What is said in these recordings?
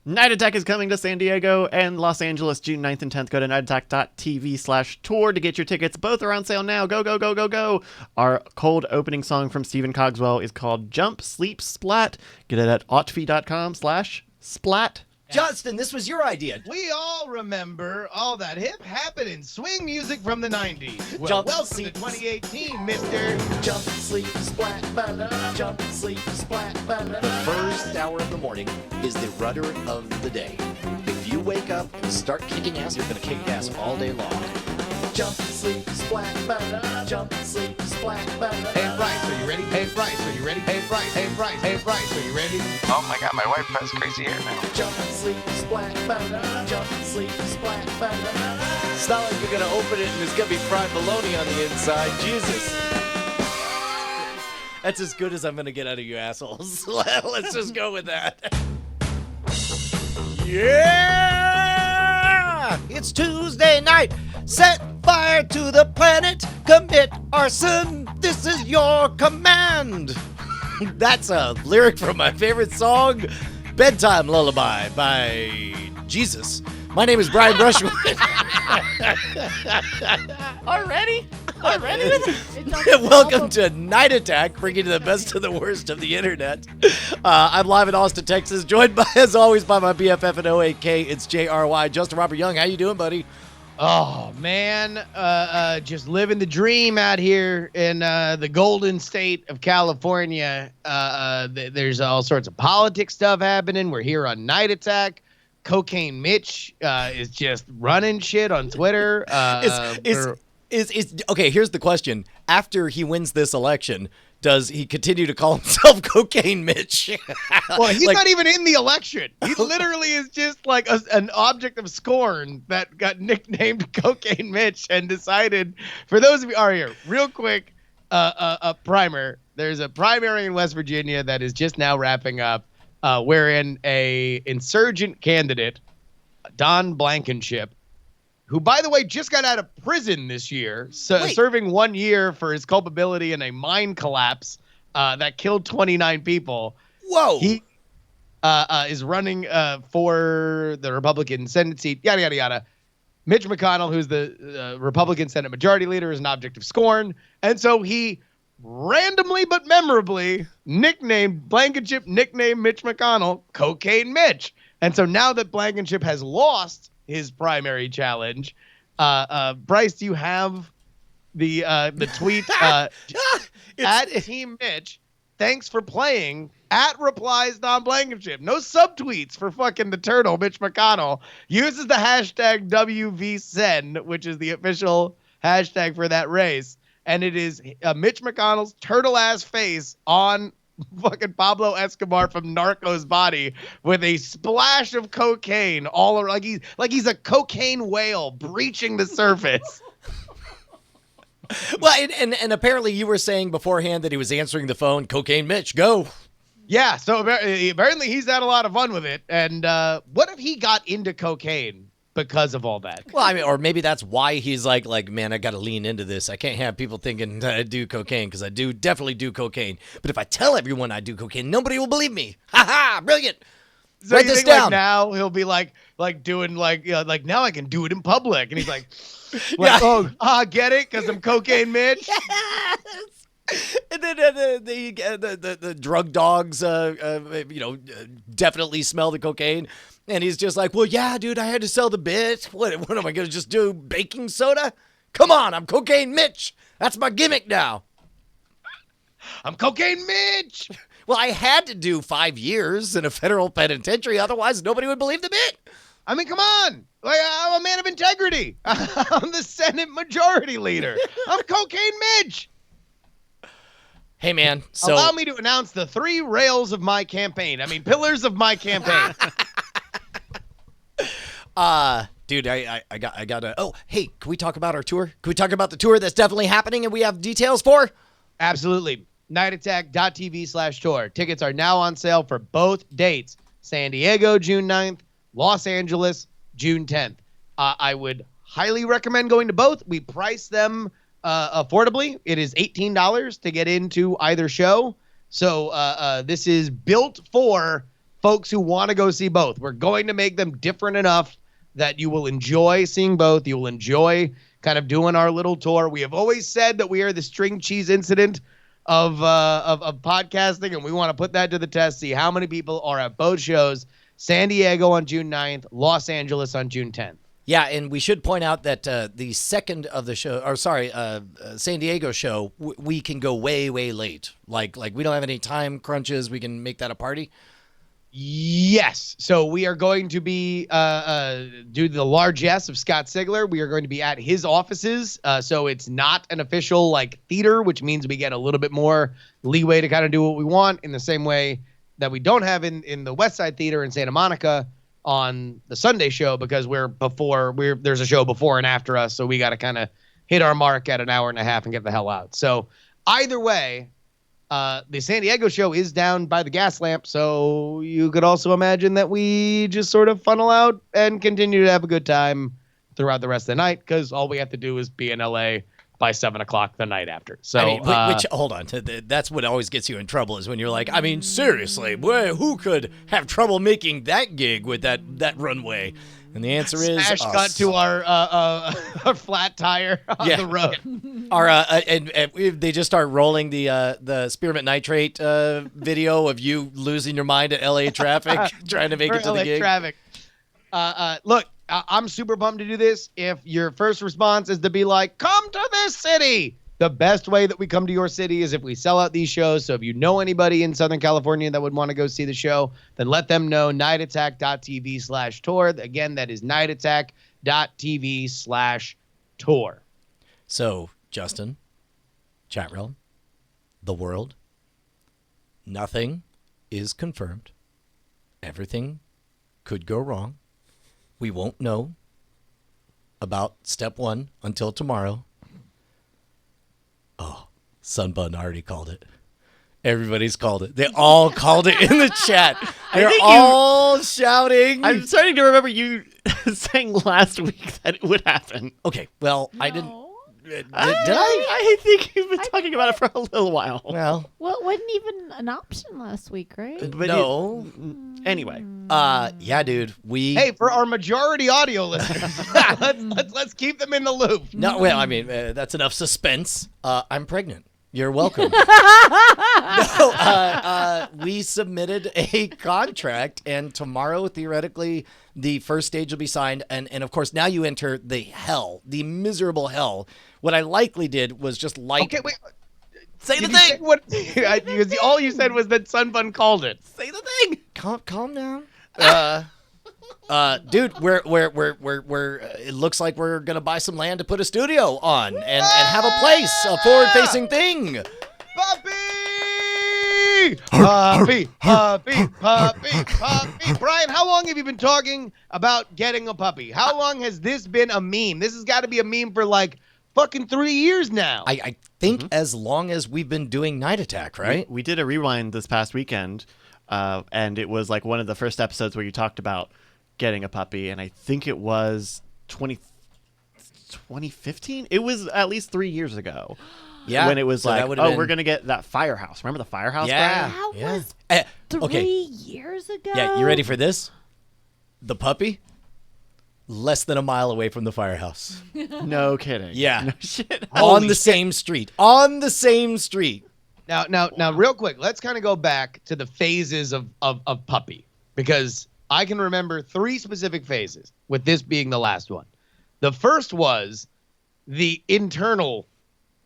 Night Attack is coming to San Diego and Los Angeles June 9th and 10th. Go to nightattack.tv/tour to get your tickets. Both are on sale now. Go, go, go, go, go. Our cold opening song from Stephen Cogswell is called Jump, Sleep, Splat. Get it at autfi.com/splat. Justin, this was your idea. We all remember all that hip happening swing music from the 90s. Well, Jump, welcome sleep. to 2018, mister. Jump, sleep, splat, ba-da. Jump, sleep, splat, ba-da. The first hour of the morning is the rudder of the day. If you wake up and start kicking ass, you're going to kick ass all day long. Jump, sleep, splat, ba-da. Jump, sleep, splat, ba-da. Hey, Bryce, are you ready? Hey, Bryce, are you ready? Hey, Bryce, hey, Bryce, hey, Bryce, are you ready? Oh my god, my wife has crazy hair now. Jump, sleep, splat, ba-da. Jump, sleep, splat, ba-da. It's not like you're going to open it and there's going to be fried bologna on the inside. Jesus. That's as good as I'm going to get out of you assholes. Let's just go with that. Yeah! It's Tuesday night. Set fire to the planet. Commit arson. This is your command. That's a lyric from my favorite song, Bedtime Lullaby by Jesus. My name is Brian Brushwood. Already? Welcome to Night Attack, bringing you the best of the worst of the internet. I'm live in Austin, Texas, joined by, as always, by my BFF and OAK. It's JRY, Justin Robert Young. How you doing, buddy? Oh, man, just living the dream out here in the golden state of California. There's all sorts of politics stuff happening. We're here on Night Attack. Cocaine Mitch is just running shit on Twitter. Okay, here's the question. After he wins this election, does he continue to call himself Cocaine Mitch? Well, he's not even in the election. He literally is just like an object of scorn that got nicknamed Cocaine Mitch and decided, for those of you who are here, real quick, a primer. There's a primary in West Virginia that is just now wrapping up, wherein a insurgent candidate, Don Blankenship, who, by the way, just got out of prison this year, serving 1 year for his culpability in a mine collapse that killed 29 people. Whoa. He is running for the Republican Senate seat, yada, yada, yada. Mitch McConnell, who's the Republican Senate Majority Leader, is an object of scorn. And so he randomly but memorably nicknamed Blankenship, nicknamed Mitch McConnell, Cocaine Mitch. And so now that Blankenship has lost his primary challenge, Bryce, do you have the tweet at Team Mitch? Thanks for playing. At replies Don Blankenship. No subtweets for fucking the turtle. Mitch McConnell uses the hashtag WVSend, which is the official hashtag for that race. And it is Mitch McConnell's turtle ass face on fucking Pablo Escobar from Narco's body with a splash of cocaine all around, like he's a cocaine whale breaching the surface. Well, and apparently you were saying beforehand that he was answering the phone. Cocaine Mitch, go. Yeah, so apparently he's had a lot of fun with it. And what if he got into cocaine because of all that? Well, I mean, or maybe that's why he's like, man, I got to lean into this. I can't have people thinking that I do cocaine, because I definitely do cocaine. But if I tell everyone I do cocaine, nobody will believe me. Ha ha! Brilliant. So Write this down. Like now he'll be like doing like now I can do it in public, and he's like, get it? Because I'm Cocaine Mitch. Yes. And then the drug dogs, definitely smell the cocaine. And he's just like, well, yeah, dude, I had to sell the bit. What am I going to just do, baking soda? Come on, I'm Cocaine Mitch. That's my gimmick now. I'm Cocaine Mitch. Well, I had to do 5 years in a federal penitentiary. Otherwise, nobody would believe the bit. I mean, come on. Like, I'm a man of integrity. I'm the Senate Majority Leader. I'm Cocaine Mitch. Hey, man. So allow me to announce the 3 rails of my campaign. I mean, pillars of my campaign. Dude, I gotta. Oh, hey, can we talk about our tour? Can we talk about the tour that's definitely happening and we have details for? Absolutely. Nightattack.tv/tour. Tickets are now on sale for both dates. San Diego, June 9th. Los Angeles, June 10th. I would highly recommend going to both. We price them affordably. It is $18 to get into either show. So this is built for folks who want to go see both. We're going to make them different enough that you will enjoy seeing both. You will enjoy kind of doing our little tour. We have always said that we are the string cheese incident of podcasting, and we want to put that to the test, see how many people are at both shows. San Diego on June 9th, Los Angeles on June 10th. Yeah, and we should point out that the second of the show, San Diego show, we can go way, way late. Like we don't have any time crunches. We can make that a party. Yes. So we are going to be do the largesse of Scott Sigler. We are going to be at his offices. So it's not an official like theater, which means we get a little bit more leeway to kind of do what we want in the same way that we don't have in the West Side Theater in Santa Monica on the Sunday show, because there's a show before and after us. So we got to kind of hit our mark at an hour and a half and get the hell out. So either way, the San Diego show is down by the gas lamp, so you could also imagine that we just sort of funnel out and continue to have a good time throughout the rest of the night, because all we have to do is be in LA by 7 o'clock the night after. So, I mean, which hold on, that's what always gets you in trouble, is when you're like, I mean, seriously, boy, who could have trouble making that gig with that runway? And the answer is smash us. cut to our flat tire on the road. They just start rolling the spearmint nitrate video of you losing your mind at LA traffic, trying to make it to LA the gig. Traffic. Look, I'm super pumped to do this. If your first response is to be like, come to this city, the best way that we come to your city is if we sell out these shows. So if you know anybody in Southern California that would want to go see the show, then let them know. nightattack.tv/tour. Again, that is nightattack.tv/tour. So, Justin, chat realm, the world, nothing is confirmed. Everything could go wrong. We won't know about step one until tomorrow. Oh, Sunbun already called it. Everybody's called it. They all called it in the chat. They're all shouting. I'm starting to remember you saying last week that it would happen. Okay, well, I didn't. Did I? I think you've been talking about it for a little while. Well, Well, it wasn't even an option last week, right? But no. Anyway. Yeah, dude. Hey, for our majority audio listeners, let's keep them in the loop. No, well, I mean, that's enough suspense. I'm pregnant. You're welcome. We submitted a contract, and tomorrow, theoretically, the first stage will be signed. And of course, now you enter the hell, the miserable hell. What I likely did was just light. Okay, wait. Say the Did you say thing. Because all you said was that Sunbun called it. Say the thing. Calm down. Dude, we're it looks like we're gonna buy some land to put a studio on and have a place, a forward-facing thing. Puppy! Puppy! Brian, how long have you been talking about getting a puppy? How long has this been a meme? This has got to be a meme for like fucking 3 years now. I think as long as we've been doing Night Attack, right? We did a rewind this past weekend, and it was like one of the first episodes where you talked about getting a puppy, and I think it was 2015. It was at least 3 years ago. Yeah, when it was so like, that would've been- we're gonna get that firehouse. Remember the firehouse? Yeah. Brian? That was three okay. years ago. Yeah, you ready for this? The puppy, less than a mile away from the firehouse. No kidding. Yeah. No shit. On the same street. On the same street. Now, real quick, let's kind of go back to the phases of puppy, because I can remember 3 specific phases, with this being the last one. The first was the internal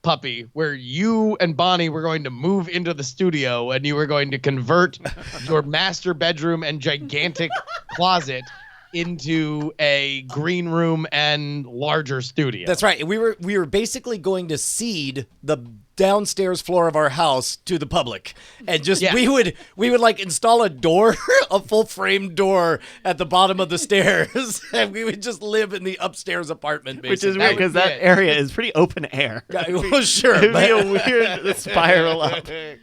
puppy, where you and Bonnie were going to move into the studio and you were going to convert your master bedroom and gigantic closet into a green room and larger studio. That's right. We were basically going to cede the downstairs floor of our house to the public, and just we would like install a door, a full frame door at the bottom of the stairs, and we would just live in the upstairs apartment. Basically. Which is weird because that area is pretty open air. Well, sure, It'd be a but weird spiral up. You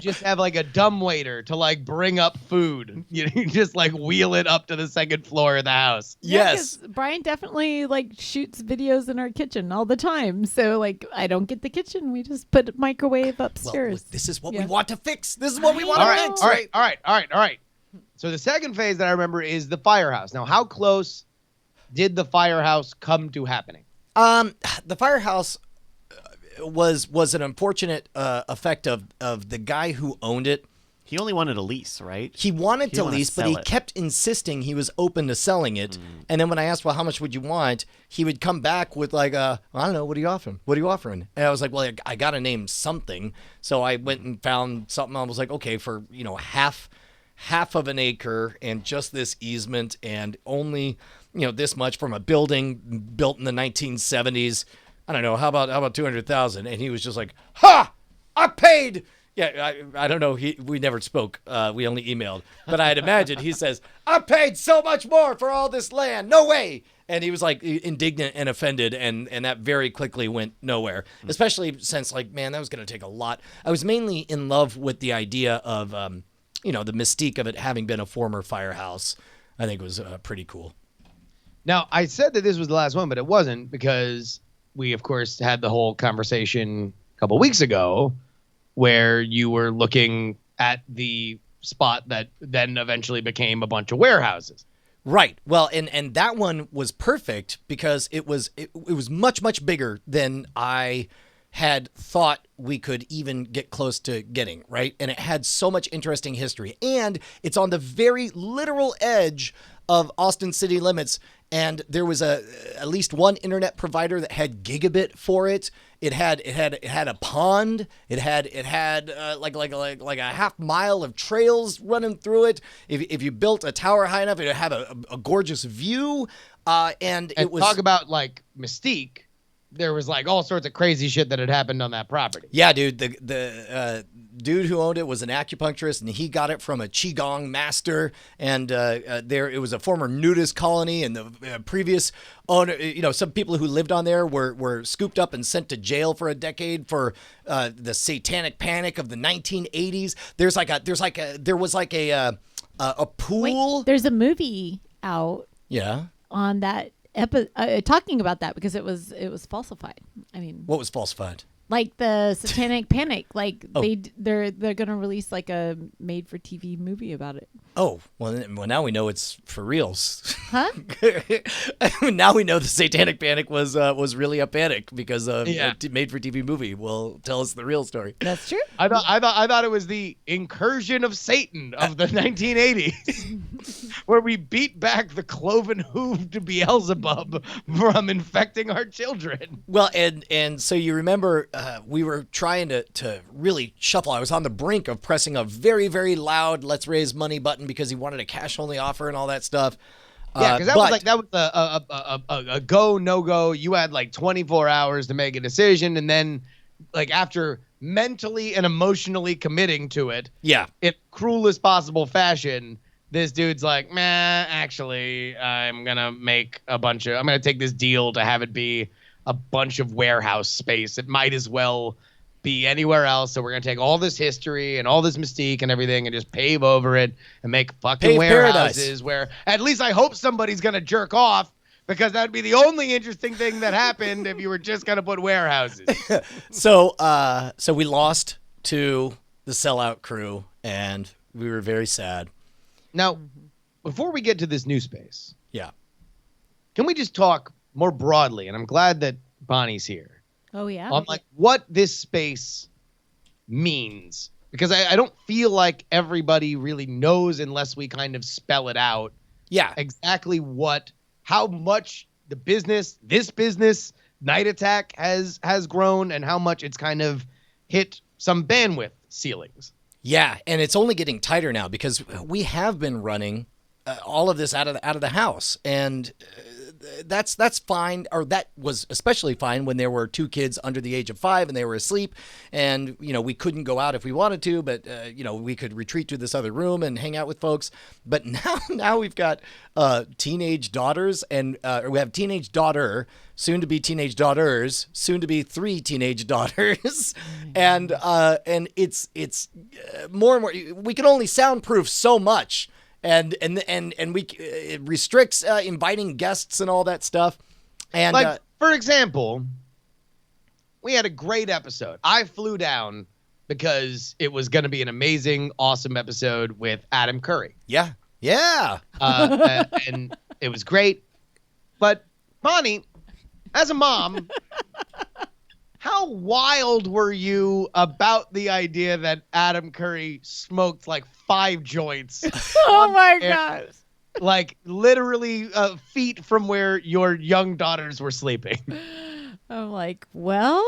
just have like a dumbwaiter to like bring up food. You just like wheel it up to the second floor of the house. Yeah, yes. 'cause Brian definitely like shoots videos in our kitchen all the time. So like I don't get the kitchen. We just put a microwave well, upstairs. this is what Yeah. we want to fix. This is what we want to fix. All right. So the second phase that I remember is the firehouse. Now, how close did the firehouse come to happening? The firehouse was an unfortunate effect of the guy who owned it. He only wanted a lease, right? He wanted to didn't wanna lease, but sell he it. kept insisting he was open to selling it. And then when I asked, well, how much would you want? He would come back with like, I don't know, what are you offering? What are you offering? And I was like, well, I got to name something. So I went and found something. I was like, okay, for, half of an acre and just this easement and only, this much from a building built in the 1970s. I don't know. How about 200,000? And he was just like, ha! I paid. Yeah, I don't know. We never spoke. We only emailed. But I'd imagine he says, I paid so much more for all this land. No way. And he was like indignant and offended. And that very quickly went nowhere, especially since like, man, that was going to take a lot. I was mainly in love with the idea of, the mystique of it having been a former firehouse. I think was pretty cool. Now, I said that this was the last one, but it wasn't because we, of course, had the whole conversation a couple weeks ago where you were looking at the spot that then eventually became a bunch of warehouses. Right. Well, and that one was perfect because it was much, much bigger than I had thought we could even get close to getting, right? And it had so much interesting history. And it's on the very literal edge of Austin city limits. And there was at least one internet provider that had gigabit for it. It had a pond. It had like a half mile of trails running through it. If you built a tower high enough, it would have a gorgeous view. And it was talk about like mystique. There was like all sorts of crazy shit that had happened on that property. Yeah, dude. The dude who owned it was an acupuncturist, and he got it from a qigong master. And it was a former nudist colony, and the previous owner, some people who lived on there were scooped up and sent to jail for a decade for the satanic panic of the 1980s. There was like a pool. Wait, there's a movie out Yeah. on that talking about that because it was falsified. I mean, What was falsified? like the satanic panic, like Oh. they're going to release like a made for TV movie about it. Oh, well, now we know it's for reals. Huh? Now we know the satanic panic was really a panic because Yeah. a made-for-TV movie will tell us the real story. That's true. I thought it was the incursion of Satan of the 1980s, where we beat back the cloven hooved Beelzebub from infecting our children. Well, and so you remember we were trying to really shuffle. I was on the brink of pressing a very, very loud "Let's raise money" button because he wanted a cash-only offer and all that stuff. Yeah, because that was a go no go. You had like 24 hours to make a decision, and then like after mentally and emotionally committing to it, yeah. in cruelest possible fashion, this dude's like, man, actually, I'm gonna take this deal to have it be a bunch of warehouse space. It might as well be anywhere else. So we're gonna take all this history and all this mystique and everything and just pave over it and make fucking Pave warehouses paradise. where at least I hope somebody's gonna jerk off, because that'd be the only interesting thing that happened if you were just gonna put warehouses. So we lost to the sellout crew, and we were very sad. Now, before we get to this new space, Yeah. can we just talk more broadly? And I'm glad that Bonnie's here. Oh yeah. On like what this space means, because I don't feel like everybody really knows unless we kind of spell it out Yeah. exactly how much this business Night Attack has grown and how much it's kind of hit some bandwidth ceilings. Yeah, and it's only getting tighter now because we have been running all of this out of the house, and that's fine. Or that was especially fine when there were two kids under the age of 5 and they were asleep, and we couldn't go out if we wanted to, but we could retreat to this other room and hang out with folks. But now we've got teenage daughters, and we have teenage daughter, soon to be teenage daughters, soon to be 3 teenage daughters, and it's more and more. We can only soundproof so much. And it restricts inviting guests and all that stuff. And like, for example, we had a great episode. I flew down because it was going to be an amazing, awesome episode with Adam Curry. yeah, Yeah. And it was great. But Bonnie, as a mom, how wild were you about the idea that Adam Curry smoked like 5 joints? Oh my air, gosh. Like literally feet from where your young daughters were sleeping. I'm like, well,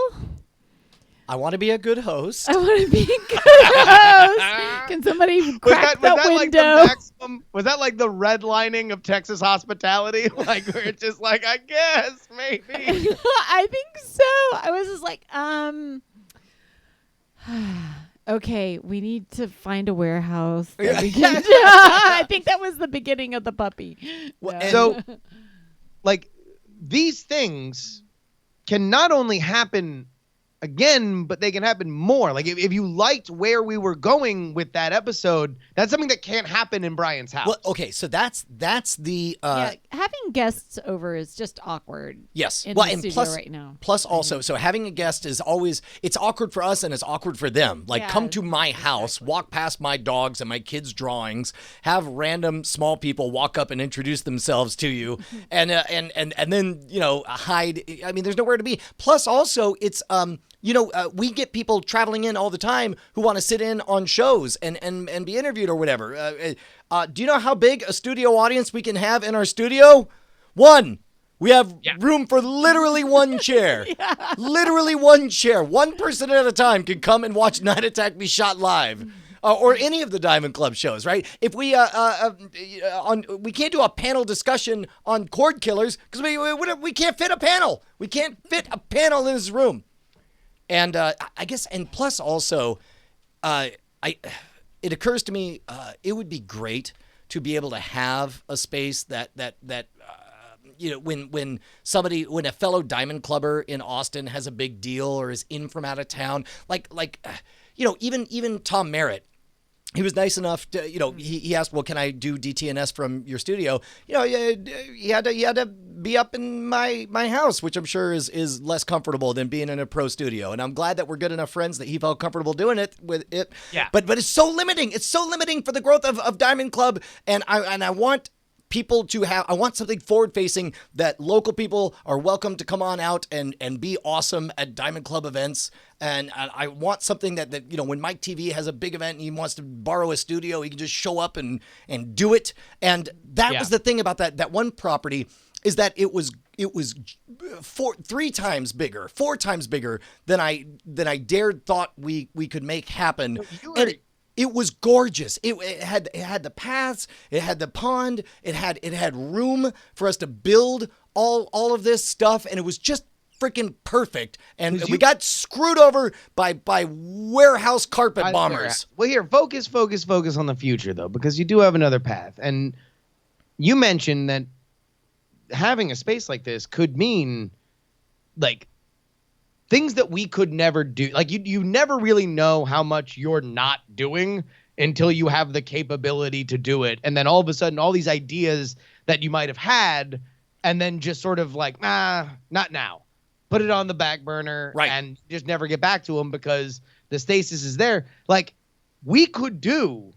I want to be a good host. I want to be a good host. Can somebody crack that window? Like the maximum? Was that like the redlining of Texas hospitality? Like where it's just like, I guess maybe. I think so. I was just like, okay, we need to find a warehouse that we can. I think that was the beginning of the puppy. Well, No. So, like, these things can not only happen again, but they can happen more. Like, if you liked where we were going with that episode, that's something that can't happen in Brian's house. Well, okay, so that's the Yeah, having guests over is just awkward. yes. In Well, the and studio plus right now. plus also, so having a guest is always it's awkward for us and it's awkward for them. Like Yeah, come to my house, walk past my dogs and my kids' drawings, have random small people walk up and introduce themselves to you, and then hide. I mean, there's nowhere to be. Plus, also, it's we get people traveling in all the time who want to sit in on shows and be interviewed or whatever. Do you know how big a studio audience we can have in our studio? One. We have room for literally one chair. Literally one chair. One person at a time can come and watch Night Attack be shot live. Or any of the Diamond Club shows, right? If we we can't do a panel discussion on cord killers because we can't fit a panel. We can't fit a panel in this room. And I guess, and plus also, it occurs to me it would be great to be able to have a space that when a fellow Diamond Clubber in Austin has a big deal or is in from out of town, even Tom Merritt. He was nice enough to, he asked, well, can I do DTNS from your studio? He had to be up in my house, which I'm sure is less comfortable than being in a pro studio. And I'm glad that we're good enough friends that he felt comfortable doing it with it. Yeah. But it's so limiting. It's so limiting for the growth of Diamond Club. And I want people to have, I want something forward facing that local people are welcome to come on out and be awesome at Diamond Club events. And I want something that when Mike TV has a big event and he wants to borrow a studio, he can just show up and do it. And that was the thing about that one property is that it was 4 times bigger than I dared thought we could make happen. It was gorgeous. It had the paths, it had the pond, it had room for us to build all of this stuff, and it was just freaking perfect. And we got screwed over by warehouse carpet bombers. Well, here, focus on the future though, because you do have another path. And you mentioned that having a space like this could mean like things that we could never do. Like you never really know how much you're not doing until you have the capability to do it. And then all of a sudden, all these ideas that you might have had, and then just sort of like, not now. Put it on the back burner and just never get back to them because the stasis is there. Like we could do.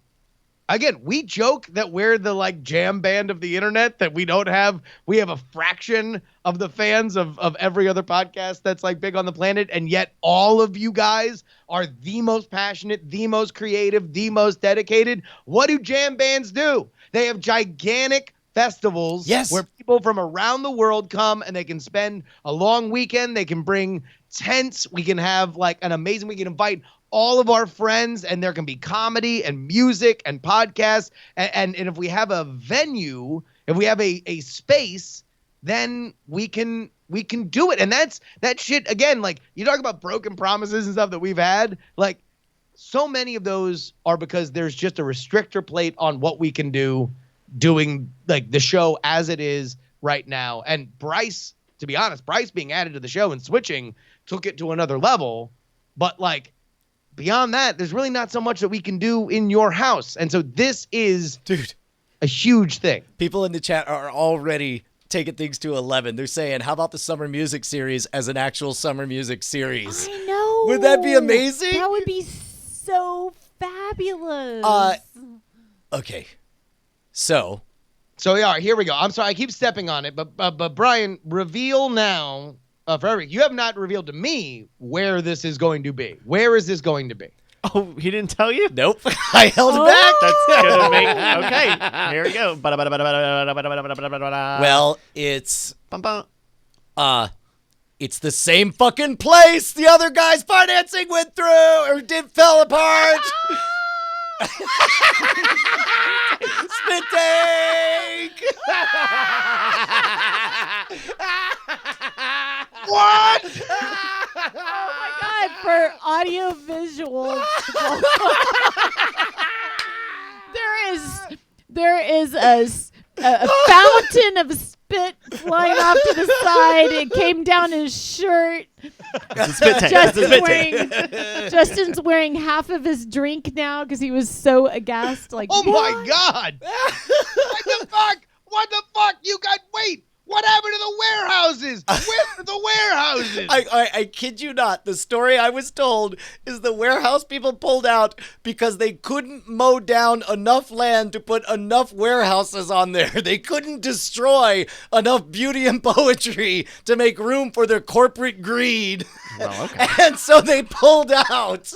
Again, we joke that we're the like jam band of the internet, that we have a fraction of the fans of every other podcast that's like big on the planet. And yet all of you guys are the most passionate, the most creative, the most dedicated. What do jam bands do? They have gigantic festivals where people from around the world come and they can spend a long weekend. They can bring tents. We can have like an amazing, we can invite all of our friends, and there can be comedy and music and podcasts. And if we have a venue, if we have a space, then we can do it. And that shit, again, like you talk about broken promises and stuff that we've had, like so many of those are because there's just a restrictor plate on what we can do doing like the show as it is right now. And Bryce, to be honest, Bryce being added to the show and switching took it to another level. But like, beyond that, there's really not so much that we can do in your house. And so this is a huge thing. People in the chat are already taking things to 11. They're saying, how about the summer music series as an actual summer music series? I know. Would that be amazing? That would be so fabulous. Okay. So yeah, here we go. I'm sorry, I keep stepping on it, but Brian, reveal now for Eric. You have not revealed to me where this is going to be. Where is this going to be? Oh, he didn't tell you? nope, I held it back. That's gonna make okay. Here we go. Well, it's Bum, bum. it's the same fucking place the other guy's financing went through or fell apart. Spit take. What? Oh my God! For audio visual, there is a fountain of spit flying off to the side. It came down his shirt. It's a spit take. It's a spit take. Justin's wearing half of his drink now because he was so aghast. Like, Oh what? my God! What the fuck? What the fuck? You got wait. What happened to the warehouses? Where are the warehouses? I kid you not. The story I was told is the warehouse people pulled out because they couldn't mow down enough land to put enough warehouses on there. They couldn't destroy enough beauty and poetry to make room for their corporate greed. Well, okay. And so they pulled out.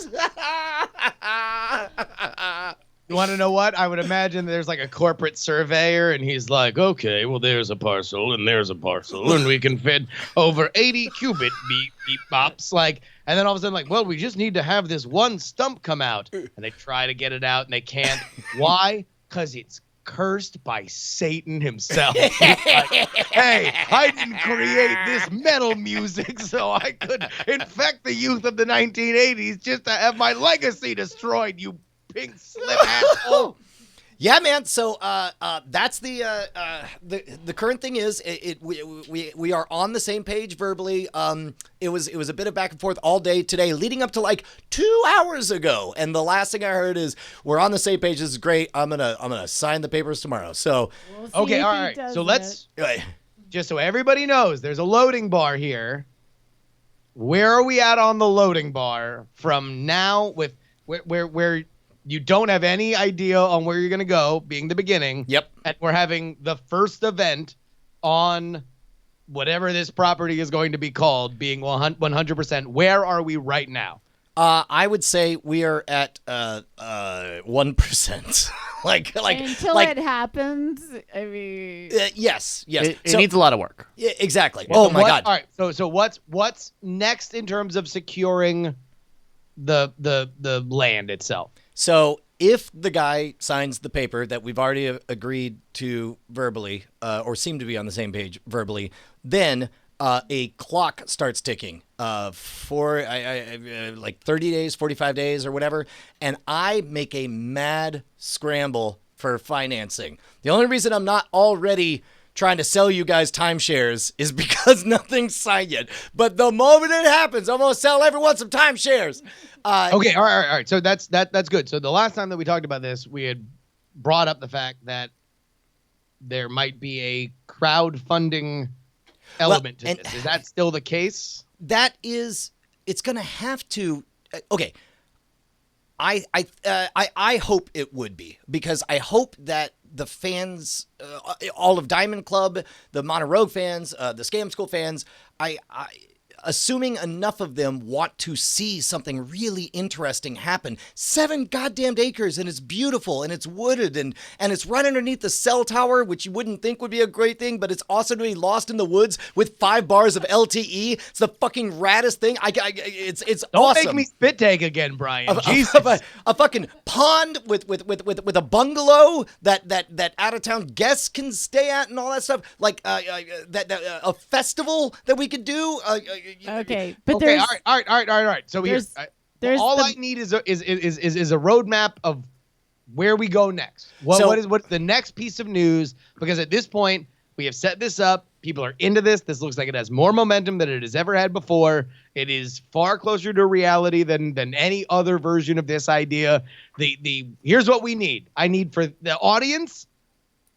You want to know what? I would imagine there's like a corporate surveyor, and he's like, okay, well, there's a parcel, and there's a parcel, and we can fit over 80 cubit beep bops. Like, and then all of a sudden, like, well, we just need to have this one stump come out. And they try to get it out, and they can't. Why? Because it's cursed by Satan himself. Like, hey, I didn't create this metal music so I could infect the youth of the 1980s just to have my legacy destroyed, you pink slip asshole. Yeah, man. So that's the current thing is we are on the same page verbally. It was a bit of back and forth all day today, leading up to like 2 hours ago. And the last thing I heard is we're on the same page. This is great. I'm gonna sign the papers tomorrow. So We'll see Okay, if all he right. does So it. let's just so everybody knows, there's a loading bar here. Where are we at on the loading bar from now? With where you don't have any idea on where you're going to go, being the beginning. Yep. And we're having the first event on whatever this property is going to be called, being 100%. Where are we right now? I would say we are at 1%. like until it happens. I mean, yes. It So- needs a lot of work. Yeah, exactly. Oh my God. All right. So what's next in terms of securing the land itself? So if the guy signs the paper that we've already agreed to verbally, or seem to be on the same page verbally, then a clock starts ticking for like 30 days, 45 days or whatever. And I make a mad scramble for financing. The only reason I'm not already trying to sell you guys timeshares is because nothing's signed yet. But the moment it happens, I'm going to sell everyone some timeshares. Okay, all right. So that's good. So the last time that we talked about this, we had brought up the fact that there might be a crowdfunding element to this. Is that still the case? That is, it's going to have to. Okay, I hope it would be, because I hope that the fans, all of Diamond Club, the Monoroe fans, the Scam School fans, assuming enough of them want to see something really interesting happen. 7 goddamn acres, and it's beautiful, and it's wooded, and it's right underneath the cell tower, which you wouldn't think would be a great thing, but it's also to be lost in the woods with 5 bars of LTE. It's the fucking raddest thing. It's Don't awesome. make me spit take again, Brian. Jesus. A fucking pond with a bungalow that out of town guests can stay at and all that stuff. Like a festival that we could do. okay, but Okay, there's all right. So there's all the- I need is a roadmap of where we go next. What's the next piece of news? Because at this point, we have set this up. People are into this. This looks like it has more momentum than it has ever had before. It is far closer to reality than any other version of this idea. Here's what we need. I need for the audience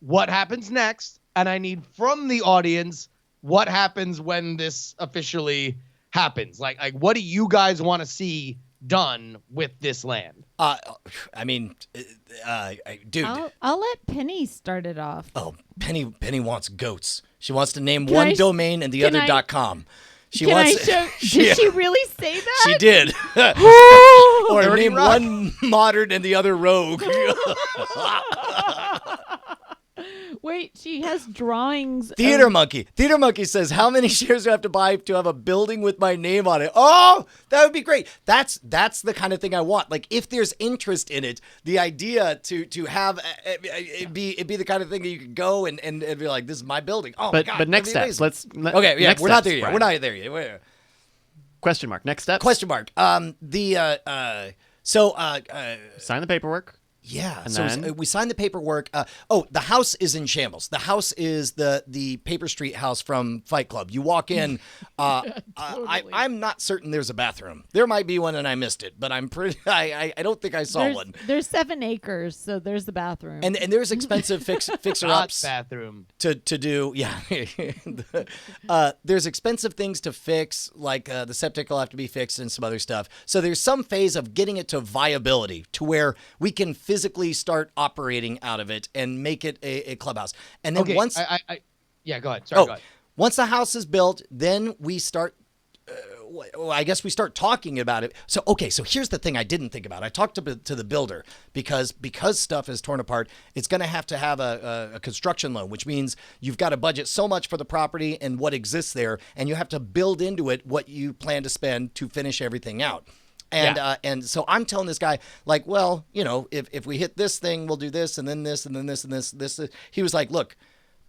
what happens next, and I need from the audience what happens when this officially happens. Like what do you guys want to see done with this land? I mean, dude. I'll let Penny start it off. Oh, Penny wants goats. She wants to name Can one I- domain and the can other I- .com. She Can wants. I show? Did she really say that? She did. Or Dirty name Rock. one modern and the other rogue. Wait, she has drawings. Theater Monkey. Theater Monkey says, how many shares do I have to buy to have a building with my name on it? Oh, that would be great. That's the kind of thing I want. Like, if there's interest in it, the idea to have it'd be the kind of thing that you could go and be like, this is my building. Oh, But my God, but next that'd be steps. amazing. Let's Okay, yeah, next we're not steps, there yet. Brian. We're not there yet. Question mark. Next steps. Question mark. Sign the paperwork. Yeah, And so then? we signed the paperwork. The house is in shambles. The house is the Paper Street house from Fight Club. You walk in. I'm not certain there's a bathroom. There might be one and I missed it, but I'm pretty. I don't think I saw one. There's 7 acres, so there's the bathroom. And there's expensive fixer Not ups bathroom. to do. Yeah, there's expensive things to fix, like the septic will have to be fixed and some other stuff. So there's some phase of getting it to viability, to where we can physically start operating out of it and make it a clubhouse. And then Okay, once yeah, go ahead. Sorry, go ahead. once the house is built, then we start. I guess we start talking about it. So here's the thing I didn't think about. I talked to the builder because stuff is torn apart. It's going to have a construction loan, which means you've got to budget so much for the property and what exists there, and you have to build into it what you plan to spend to finish everything out. And so I'm telling this guy, like, well, if we hit this thing, we'll do this, and then this, and then this, and this. He was like, look,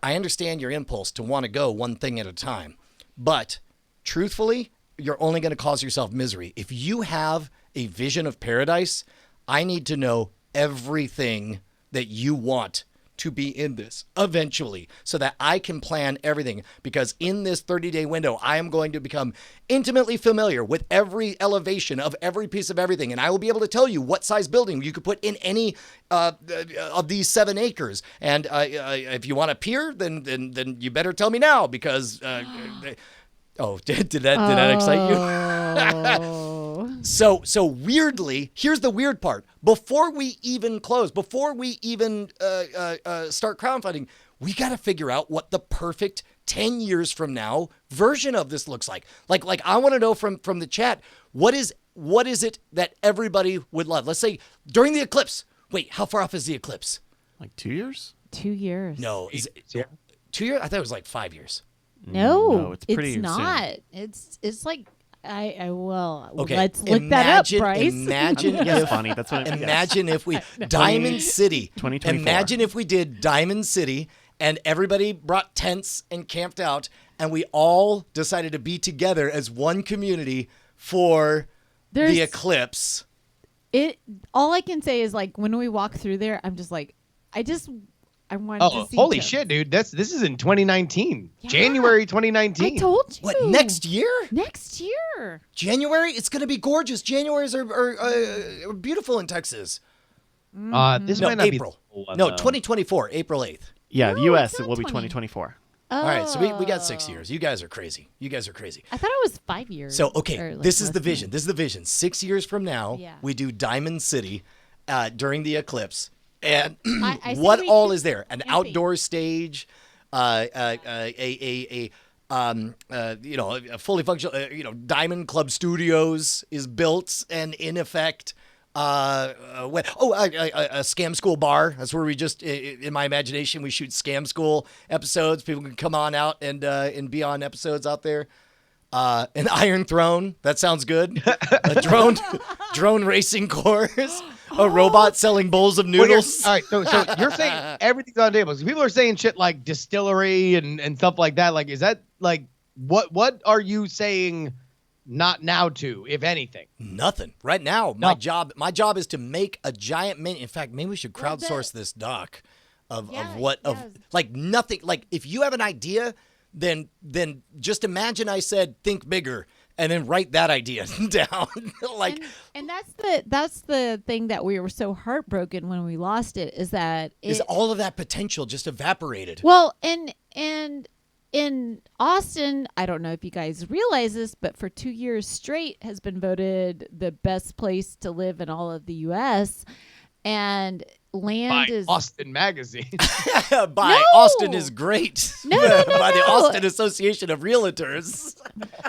I understand your impulse to want to go one thing at a time, but truthfully, you're only going to cause yourself misery. If you have a vision of paradise, I need to know everything that you want to be in this eventually, so that I can plan everything, because in this 30-day window, I am going to become intimately familiar with every elevation of every piece of everything. And I will be able to tell you what size building you could put in any of these 7 acres. And if you want a pier, then you better tell me now, because did that excite you? Oh. So weirdly, here's the weird part. Before we even close, before we even start crowdfunding, we got to figure out what the perfect 10 years from now version of this looks like. Like I want to know from the chat, what is it that everybody would love? Let's say during the eclipse. Wait, how far off is the eclipse? Like 2 years? 2 years. No, is it 2 years? I thought it was like 5 years. No, it's pretty soon. not. It's like well. Okay, Let's look that up, Bryce. Imagine That's if funny. That's what I Imagine if we Diamond City. 2024. Imagine if we did Diamond City and everybody brought tents and camped out, and we all decided to be together as one community for the eclipse. All I can say is, like, when we walk through there, I'm just like, I wanted to see. Holy Joe. shit, dude! This is in 2019, Yeah. January I 2019. told you. What, next year? Next year. January? It's going to be gorgeous. Januaries are beautiful in Texas. This No, might not April. be the full one, No, though. 2024, April 8th. Yeah, the No, U.S. it's it not will be 20. 2024. All right, so we got 6 Oh. years. You guys are crazy. I thought it was 5 years. So, okay, or, like, this is less the than vision. This is the vision. 6 years from now, Yeah. we do Diamond City during the eclipse. And I say what we- all is there? An camping. outdoor stage, a fully functional, Diamond Club Studios is built and in effect. A scam school bar. That's where we just, in my imagination, we shoot scam school episodes. People can come on out and be on episodes out there. An Iron Throne. That sounds good. A drone racing course. A robot selling bowls of Well, noodles. all right, so you're saying everything's on the table. So people are saying shit like distillery and stuff like that. Like, is that like what are you saying? Not now to, if anything. Nothing. Right now, my Nothing. job is to make a giant mini. In fact, maybe we should Well, crowdsource this doc of Yeah, what of yes. like nothing. Like, if you have an idea, then just imagine I said think bigger and then write that idea down. Like, and that's the thing that we were so heartbroken when we lost it, is that is all of that potential just evaporated? well, and in Austin, I don't know if you guys realize this, but for 2 years straight has been voted the best place to live in all of the U.S. And land By is Austin Magazine. By No! Austin is great. No, By the no. Austin Association of Realtors.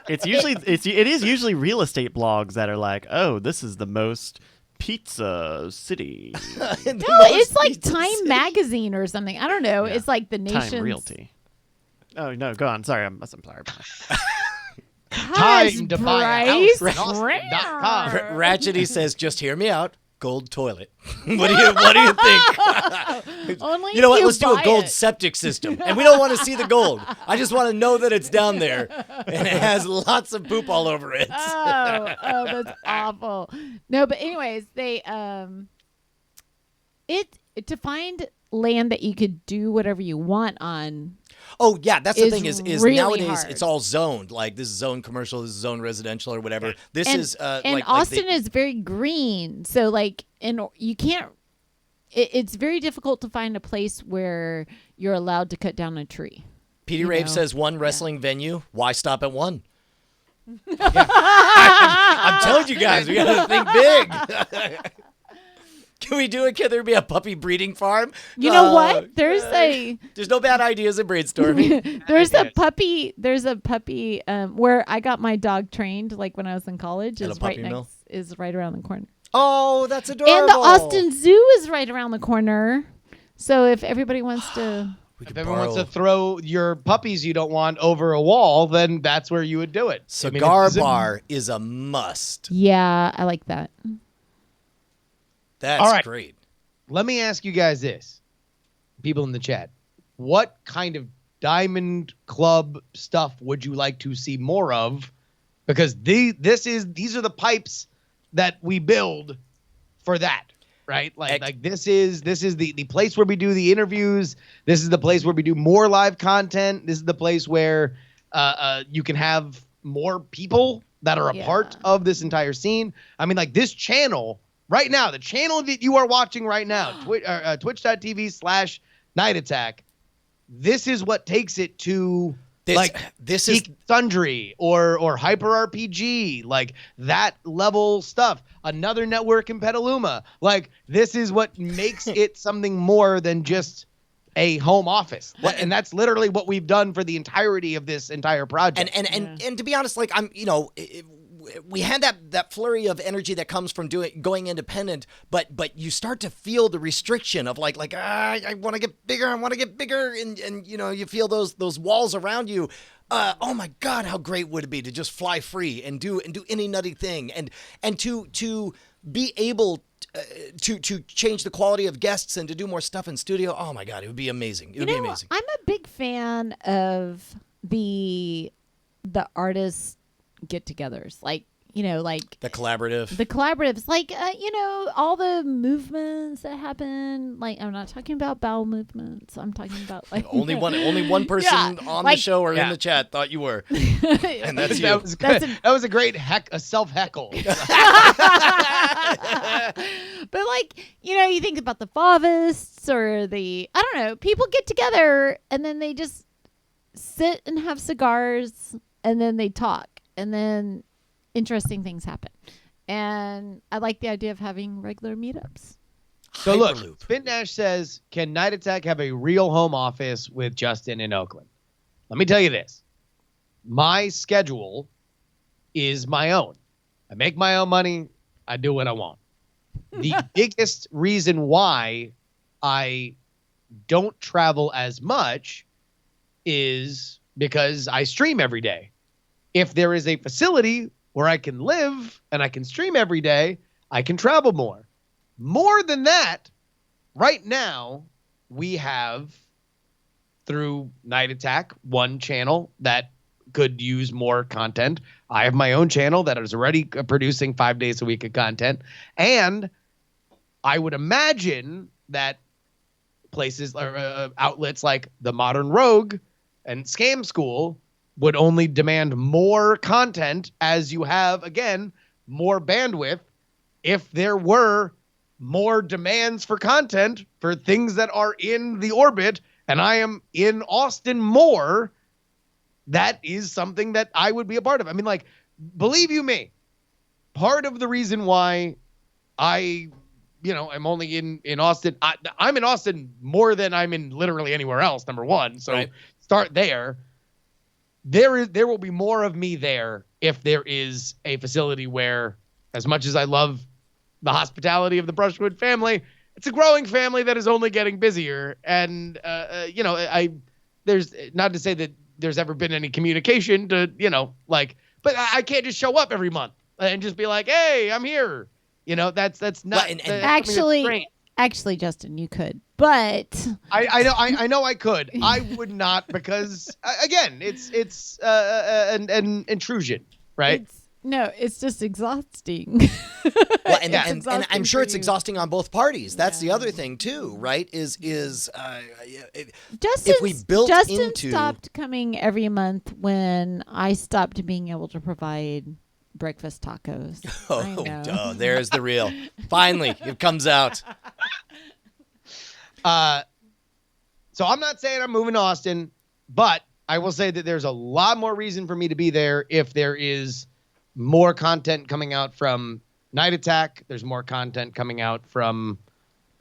It is usually real estate blogs that are like, oh, this is the most pizza city. no, it's like Time Magazine or something. I don't know. Yeah. It's like the nation's Time Realty. Oh no, go on. Sorry, I'm sorry. Gosh, Time to buy a house. Bryce. Austin.com. Ratchety says, just hear me out. Gold toilet. What do you think? Only You know if what? you Let's do a buy gold it. septic system. And we don't want to see the gold. I just want to know that it's down there and it has lots of poop all over it. Oh, that's awful. No, but anyways, they to find land that you could do whatever you want on. Oh yeah, that's the is thing is really nowadays hard. it's all zoned. Like this is zone commercial, this is zone residential or whatever. This And, is and like Austin they, is very green, so like, and you can't. It's very difficult to find a place where you're allowed to cut down a tree. Petey you Rave know. says one wrestling venue. Why stop at one? I'm telling you guys, we got to think big. Can we do it? Can there be a puppy breeding farm? You know what? There's There's no bad ideas in brainstorming. there's a puppy where I got my dog trained, like when I was in college. At a Is right puppy mill? is right around the corner. Oh, that's adorable. And the Austin Zoo is right around the corner. So if everybody wants to, We could If everyone wants borrow to throw your puppies you don't want over a wall, then that's where you would do it. I mean, cigar it's a- bar is a must. yeah, I like that. That's All right. great. Let me ask you guys this, people in the chat. What kind of Diamond Club stuff would you like to see more of? Because these are the pipes that we build for that, right? Like this is the place where we do the interviews. This is the place where we do more live content. This is the place where you can have more people that are a part of this entire scene. I mean, like this channel right now, the channel that you are watching right now, twitch.tv/Night Attack. This is what takes it to This is Geek Sundry or Hyper RPG, like that level stuff. Another network in Petaluma. Like this is what makes it something more than just a home office. And that's literally what we've done for the entirety of this entire project. and to be honest, like we had that flurry of energy that comes from going independent, but you start to feel the restriction of like I want to get bigger, and you feel those walls around you. Oh my God, how great would it be to just fly free and do any nutty thing and to be able to change the quality of guests and to do more stuff in studio. Oh my God, it would be amazing. It would be amazing. I'm a big fan of the artists get-togethers, like The collaboratives, like all the movements that happen. Like I'm not talking about bowel movements. I'm talking about like only one person on the show or in the chat thought you were, and that's you. That was good. That was a great self heckle. But like you think about the Favists or I don't know, people get together and then they just sit and have cigars and then they talk and then interesting things happen. And I like the idea of having regular meetups. So look, Hyperloop. Spin Dash says, can Night Attack have a real home office with Justin in Oakland? Let me tell you this. My schedule is my own. I make my own money. I do what I want. The biggest reason why I don't travel as much is because I stream every day. If there is a facility where I can live and I can stream every day, I can travel more. More than that, right now, we have, through Night Attack, one channel that could use more content. I have my own channel that is already producing 5 days a week of content. And I would imagine that places or outlets like The Modern Rogue and Scam School would only demand more content as you have, again, more bandwidth. If there were more demands for content for things that are in the orbit, and I am in Austin more, that is something that I would be a part of. I mean, like, believe you me, part of the reason why I, I'm only in Austin. I'm in Austin more than I'm in literally anywhere else, number one. So Right. Start there. There will be more of me there if there is a facility where, as much as I love the hospitality of the Brushwood family, it's a growing family that is only getting busier. And, there's not to say that there's ever been any communication to, but I can't just show up every month and just be like, hey, I'm here. That's not Well, and Actually, Justin, you could, but I know I could. I would not because again, it's an intrusion, right? it's just exhausting. Well, and exhausting I'm sure for it's you. exhausting on both parties. That's the other thing too, right? If we built Justin into stopped coming every month when I stopped being able to provide breakfast tacos. I know. Oh, there's the real. Finally, it comes out. So I'm not saying I'm moving to Austin, but I will say that there's a lot more reason for me to be there if there is more content coming out from Night Attack. There's more content coming out from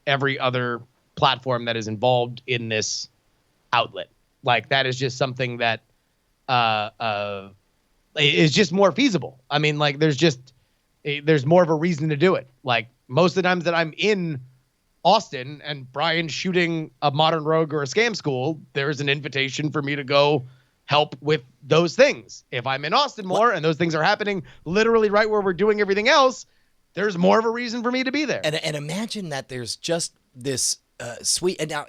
every other platform that is involved in this outlet. Like, that is just something that is just more feasible. I mean, like, there's more of a reason to do it. Like, most of the times that I'm in Austin and Brian's shooting a Modern Rogue or a Scam School, there's an invitation for me to go help with those things. If I'm in Austin more and those things are happening literally right where we're doing everything else, there's more of a reason for me to be there. And imagine that there's just this sweet, and now,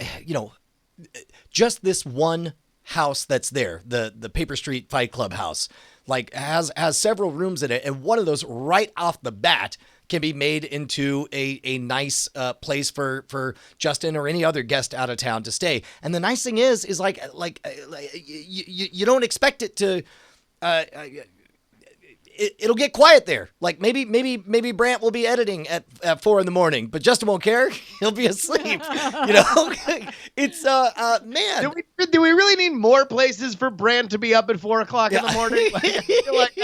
just this one house that's there, the Paper Street Fight Club house, like has several rooms in it, and one of those right off the bat can be made into a nice place for Justin or any other guest out of town to stay. And the nice thing is you don't expect it to. It'll get quiet there. Like maybe Brant will be editing at 4 a.m, but Justin won't care. He'll be asleep. It's man. Do we really need more places for Brand to be up at 4 o'clock in the morning? Like, I feel like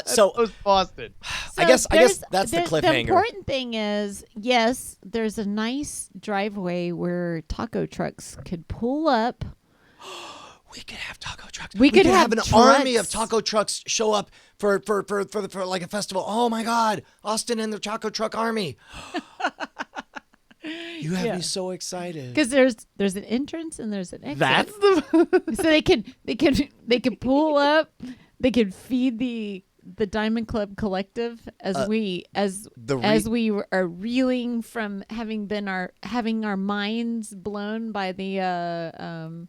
so Boston. I guess that's the cliffhanger. The important thing is, yes, there's a nice driveway where taco trucks could pull up. We could have taco trucks. We could have an trucks. army of taco trucks show up for like a festival. Oh my God, Austin and the taco truck army. You have me so excited. Because there's an entrance and there's an exit. That's the So they can pull up. They can feed the Diamond Club Collective as we are reeling from having our minds blown by the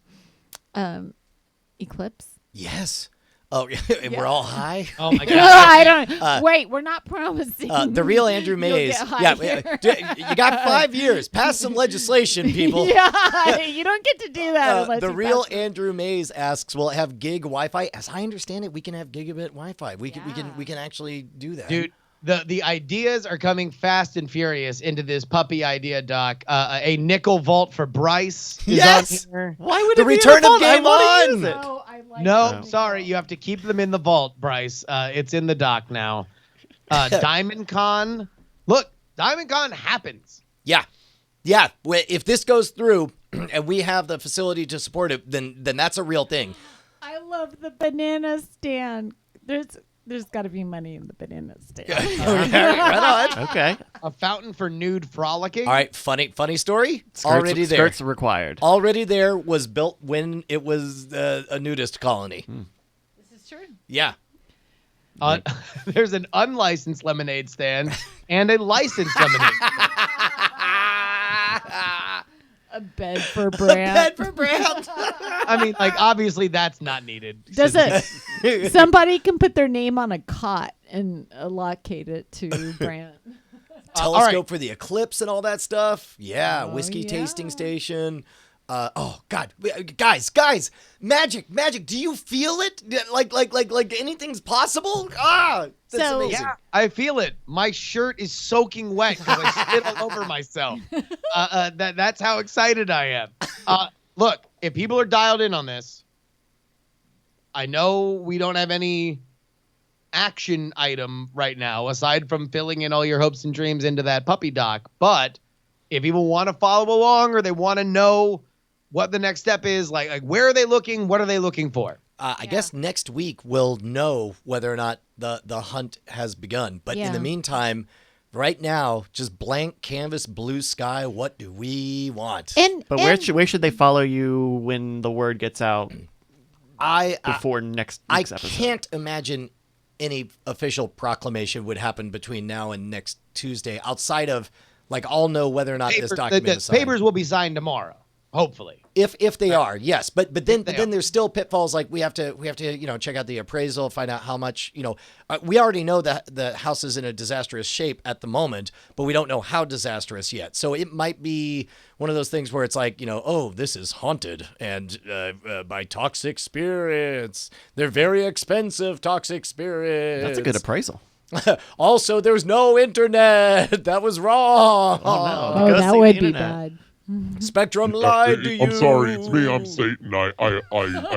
eclipse. Yes. Oh, and we're all high. Oh my God. I don't. Wait, we're not promising. The real Andrew Mays. You'll get high here. You got 5 years. Pass some legislation, people. Yeah, you don't get to do that. Unless The you real pass- Andrew Mays asks, "Will it have gig Wi-Fi?" As I understand it, we can have gigabit Wi-Fi. We can actually do that, Dude, the ideas are coming fast and furious into this puppy idea doc. A nickel vault for Bryce. Is Yes! on here. Why would The it be return in of the vault? I Game wanna On! use it. No, I like No, that. sorry. You have to keep them in the vault, Bryce. It's in the doc now. Diamond Con. Look, Diamond Con happens. Yeah. If this goes through and we have the facility to support it, then that's a real thing. I love the banana stand. There's got to be money in the banana stand. Right on. Okay. A fountain for nude frolicking. All right, funny story. Skirts required. Already there, was built when it was a nudist colony. This is true. Yeah. There's an unlicensed lemonade stand and a licensed lemonade stand. A bed for Brand. I mean, like, obviously that's not needed. Somebody can put their name on a cot and allocate it to Brand. Telescope for the eclipse and all that stuff. Yeah, Oh, whiskey yeah. tasting station. Oh God, guys, magic! Do you feel it? Like anything's possible? That's So- amazing. Yeah, I feel it. My shirt is soaking wet because I spit all over myself. That's how excited I am. Look, if people are dialed in on this, I know we don't have any action item right now aside from filling in all your hopes and dreams into that puppy doc. But if people want to follow along or they want to know what the next step is, like where are they looking? What are they looking for? I guess next week we'll know whether or not the hunt has begun. But in the meantime, right now, just blank canvas, blue sky. What do we want? But where should they follow you when the word gets out? Before next week's episode. I can't imagine any official proclamation would happen between now and next Tuesday outside of, like, I'll know whether or not this document is signed. Papers will be signed tomorrow, hopefully. If they are, yes. But then there's still pitfalls, like we have to check out the appraisal, find out how much, we already know that the house is in a disastrous shape at the moment, but we don't know how disastrous yet. So it might be one of those things where it's like, oh, this is haunted and by toxic spirits. They're very expensive toxic spirits. That's a good appraisal. Also, there's no internet. That was wrong. Oh, no. That would be bad. Spectrum lied to you. I'm sorry, it's me. I'm Satan. I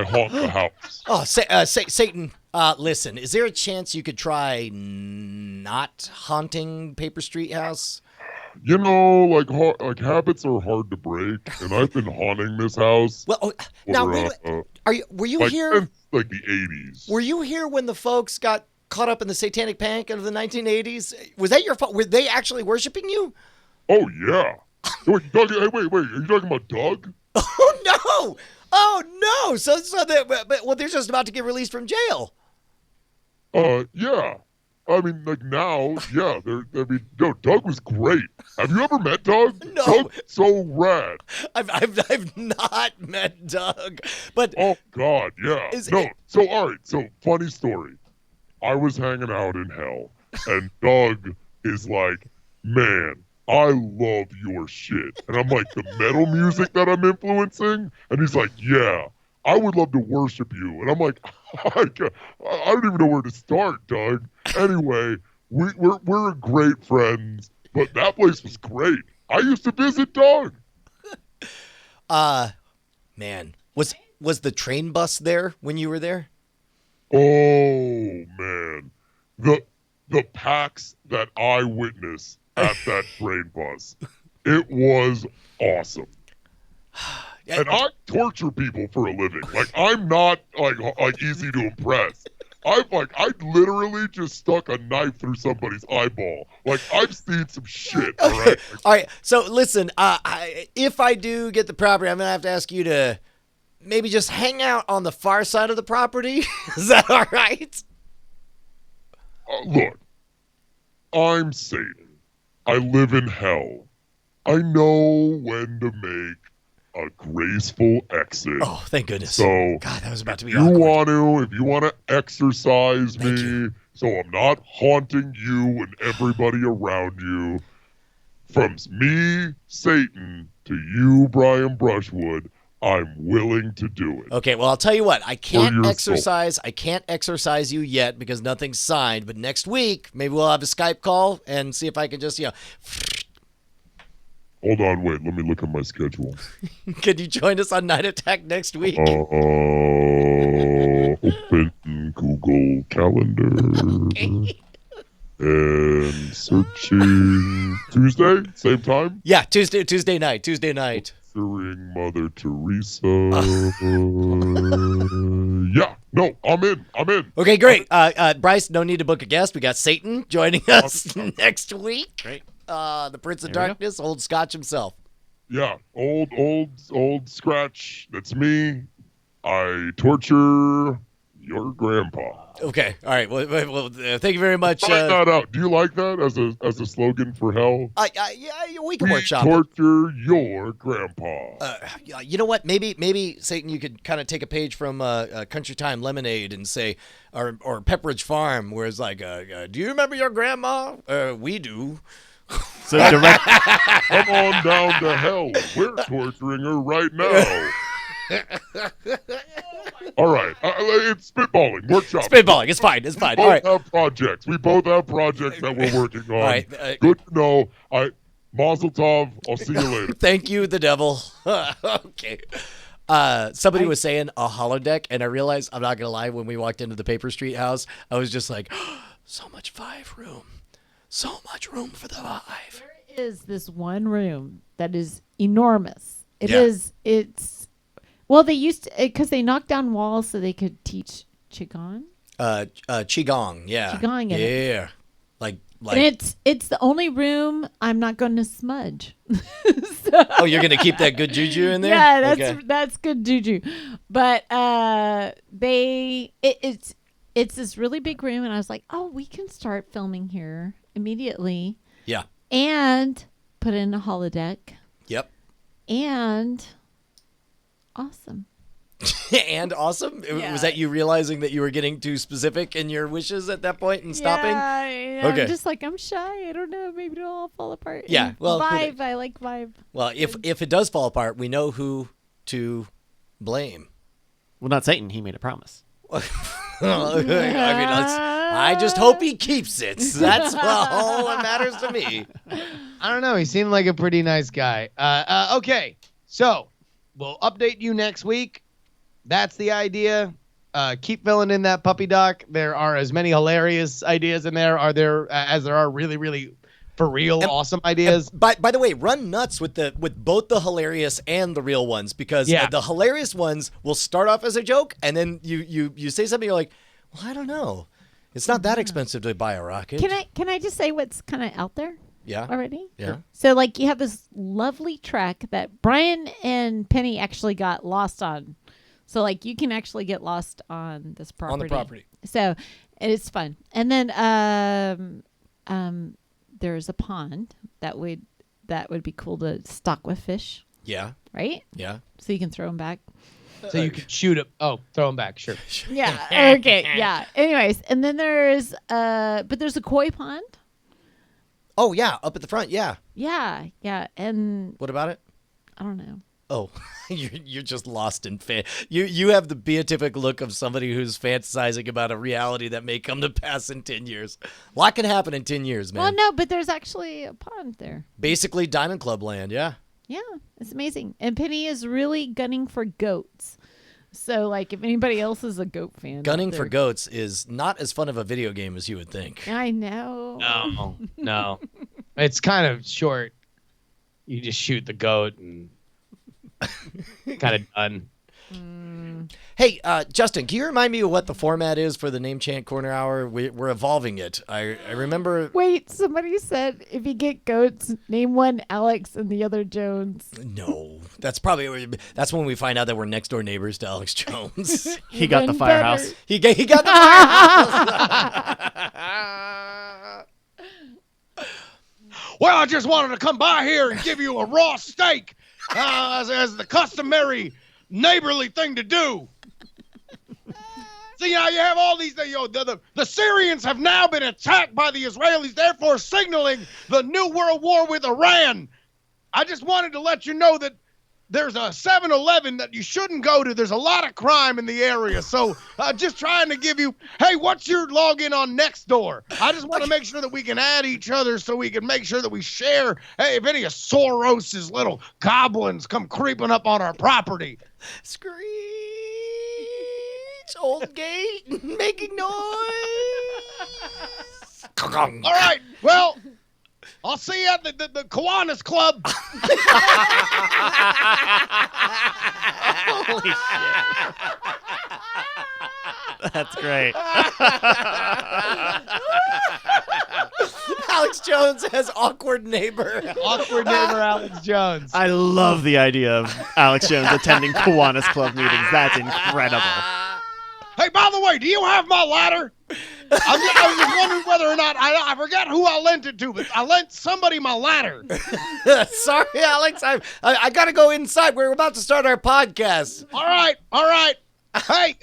haunt the house. Oh, Satan. Listen, is there a chance you could try not haunting Paper Street House? Like habits are hard to break, and I've been haunting this house. Well, were you here? Since, like the 80s. Were you here when the folks got caught up in the satanic panic of the 1980s? Was that your fault? Were they actually worshiping you? Oh yeah. Wait, Doug, wait, are you talking about Doug? Oh no! So they're just about to get released from jail. Yeah. I mean, like now, yeah. Doug was great. Have you ever met Doug? No. Doug's so rad. I've not met Doug, but oh God, yeah. So all right. So funny story. I was hanging out in hell, and Doug is like, man, I love your shit. And I'm like, the metal music that I'm influencing? And he's like, yeah, I would love to worship you. And I'm like, I don't even know where to start, Doug. Anyway, we're great friends, but that place was great. I used to visit Doug. Man, was the train bus there when you were there? Oh, man. The packs that I witnessed at that train bus. It was awesome. And I torture people for a living. Like, I'm not like easy to impress. I literally just stuck a knife through somebody's eyeball. Like, I've seen some shit. All right. All right. So listen, if I do get the property, I'm gonna have to ask you to maybe just hang out on the far side of the property. Is that all right? Look, I'm Satan. I live in hell. I know when to make a graceful exit. Oh, thank goodness. So, God, that was about to be awkward. If you want to exercise me, so I'm not haunting you and everybody around you, from me, Satan, to you, Brian Brushwood, I'm willing to do it. Okay, well, I'll tell you what. I can't exercise you yet because nothing's signed. But next week, maybe we'll have a Skype call and see if I can just, Hold on, wait. Let me look at my schedule. Can you join us on Night Attack next week? Open Google Calendar. Okay. And searching Tuesday, same time? Yeah, Tuesday night. Featuring Mother Teresa. Yeah, no, I'm in. Okay, great. Bryce, no need to book a guest. We got Satan joining us next week. Great. The Prince of Darkness, old Scotch himself. Yeah, old Scratch. That's me. I torture your grandpa. Okay, all right. Well, thank you very much. Try that out. Do you like that as a slogan for hell? Yeah, we can workshop it. Torture your grandpa. You know what? Maybe Satan, you could kind of take a page from Country Time Lemonade and say, or Pepperidge Farm, where it's like, do you remember your grandma? We do. So direct. Come on down to hell. We're torturing her right now. All right. It's spitballing. Workshop. Spitballing. It's fine. All right. We both have projects that we're working on. All right. Good to know. Mazel tov. I'll see you later. Thank you, the devil. Okay. Somebody was saying a holodeck, and I realized, I'm not going to lie, when we walked into the Paper Street house, I was just like, so much Vive room. So much room for the Vive. There is this one room that is enormous. Yeah. Well, they used to, because they knocked down walls so they could teach Qigong. Qigong, yeah. Qigong in it. Yeah. Like, And it's the only room I'm not going to smudge. oh, you're going to keep that good juju in there? Yeah, that's good juju. But it's this really big room, and I was like, oh, we can start filming here immediately. Yeah. And put in a holodeck. Yep. And awesome. And awesome? Yeah. Was that you realizing that you were getting too specific in your wishes at that point and stopping? Yeah, Okay. I'm just like, I'm shy. I don't know. Maybe it'll all fall apart. Yeah, And well, Vive. I like Vive. Well, if it does fall apart, we know who to blame. Well, not Satan. He made a promise. I just hope he keeps it. That's all that matters to me. I don't know. He seemed like a pretty nice guy. Okay, so we'll update you next week. That's the idea. Keep filling in that puppy doc. There are as many hilarious ideas in there as there are really, really for real awesome ideas. By the way, run nuts with both the hilarious and the real ones, because the hilarious ones will start off as a joke, and then you say something, you're like, well, I don't know. It's not that expensive to buy a rocket. Can I just say what's kind of out there? Yeah. Already? Yeah. So like you have this lovely track that Brian and Penny actually got lost on. So like you can actually get lost on this property. On the property. So it's fun. And then there's a pond that would be cool to stock with fish, Yeah. right? Yeah. So you can throw them back. So you can shoot him. Oh, throw him back. Sure. Yeah. Okay. Yeah. Anyways, and then there's a koi pond. Oh yeah, up at the front. Yeah. Yeah. Yeah. And What about it? I don't know. Oh, you're just lost in You have the beatific look of somebody who's fantasizing about a reality that may come to pass in 10 years. A lot can happen in 10 years, man. Well, no, but there's actually a pond there. Basically, Diamond Club land. Yeah. Yeah, it's amazing. And Penny is really gunning for goats. So, like, if anybody else is a goat fan, Gunning for goats is not as fun of a video game as you would think. I know. No. It's kind of short. You just shoot the goat and kind of done. Hey, Justin, can you remind me of what the format is for the Name Chant Corner Hour? We're evolving it. I remember. Wait, somebody said if you get goats, name one Alex and the other Jones. No, that's when we find out that we're next door neighbors to Alex Jones. He got the Even firehouse. better. he got the firehouse. Well, I just wanted to come by here and give you a raw steak as the customary neighborly thing to do. See, now you have all these, the Syrians have now been attacked by the Israelis, therefore signaling the new world war with Iran. I just wanted to let you know that there's a 7-Eleven that you shouldn't go to. There's a lot of crime in the area. So just trying to give you, hey, what's your login on Nextdoor? I just want to make sure that we can add each other so we can make sure that we share. Hey, if any of Soros's little goblins come creeping up on our property. Screech, old gate, making noise. All right, well, I'll see you at the Kiwanis Club. Holy shit. That's great. Alex Jones has awkward neighbor. Awkward neighbor Alex Jones. I love the idea of Alex Jones attending Kiwanis Club meetings. That's incredible. Hey, by the way, do you have my ladder? I was just wondering whether or not, I forgot who I lent it to, but I lent somebody my ladder. Sorry, Alex. I got to go inside. We're about to start our podcast. All right. Hey,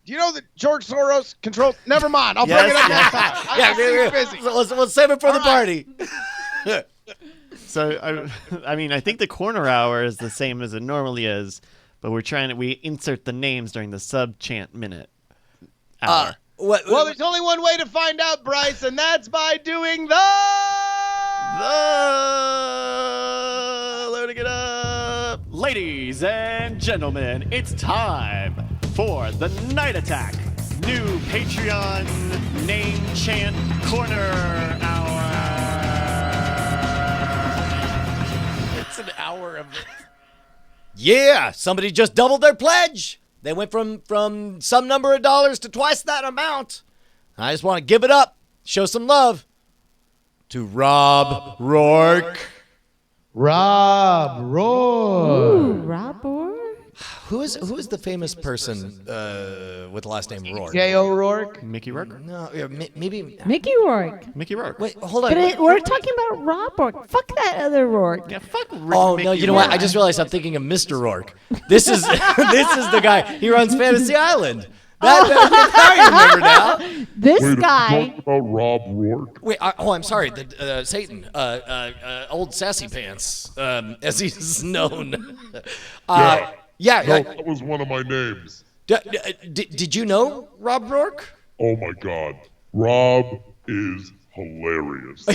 do you know that George Soros controls? Never mind. I'll bring it up next time. I see you're busy. Let's save it for the party. So, I mean, I think the corner hour is the same as it normally is, but we insert the names during the sub-chant minute hour. Well, there's only one way to find out, Bryce, and that's by doing Loading it up. Ladies and gentlemen, it's time for the Night Attack new Patreon name chant corner hour. It's an hour of Yeah, somebody just doubled their pledge. They went from some number of dollars to twice that amount. I just want to give it up, show some love to Rob Rourke. Rob Roy. Ooh, Rob Orr? Who is the famous person with the last name Rourke? J. O'Rourke. Mickey Rourke. No, yeah, maybe. Mickey Rourke. Mickey Rourke. Wait, hold on. We're talking about Rob Rourke. Fuck that other Rourke. Yeah, fuck. Oh no! You know what? I just realized I'm thinking of Mr. Rourke. This is this is the guy. He runs Fantasy Island. I remember now. This Wait, guy. talk about Rob Rourke. Wait, I'm sorry. Satan, old sassy pants, as he's known. Yeah. No, that was one of my names. Did you know Rob Rourke? Oh my God, Rob is hilarious.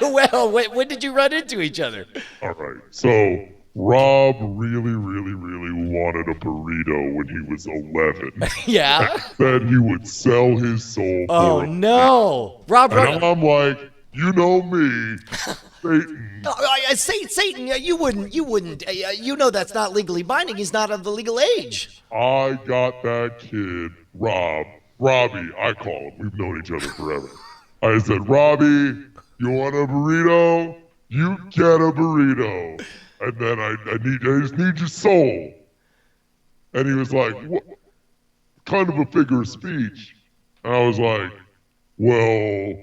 Well, when did you run into each other? All right, so Rob really wanted a burrito when he was 11. Yeah. Said he would sell his soul for Oh it. no, Rob Rourke. And I'm like, you know me, Satan. Satan, you wouldn't. You know that's not legally binding. He's not of the legal age. I got that kid, Robbie, I call him. We've known each other forever. I said, Robbie, you want a burrito? You get a burrito. And then I just need your soul. And he was like, what kind of a figure of speech? And I was like, well,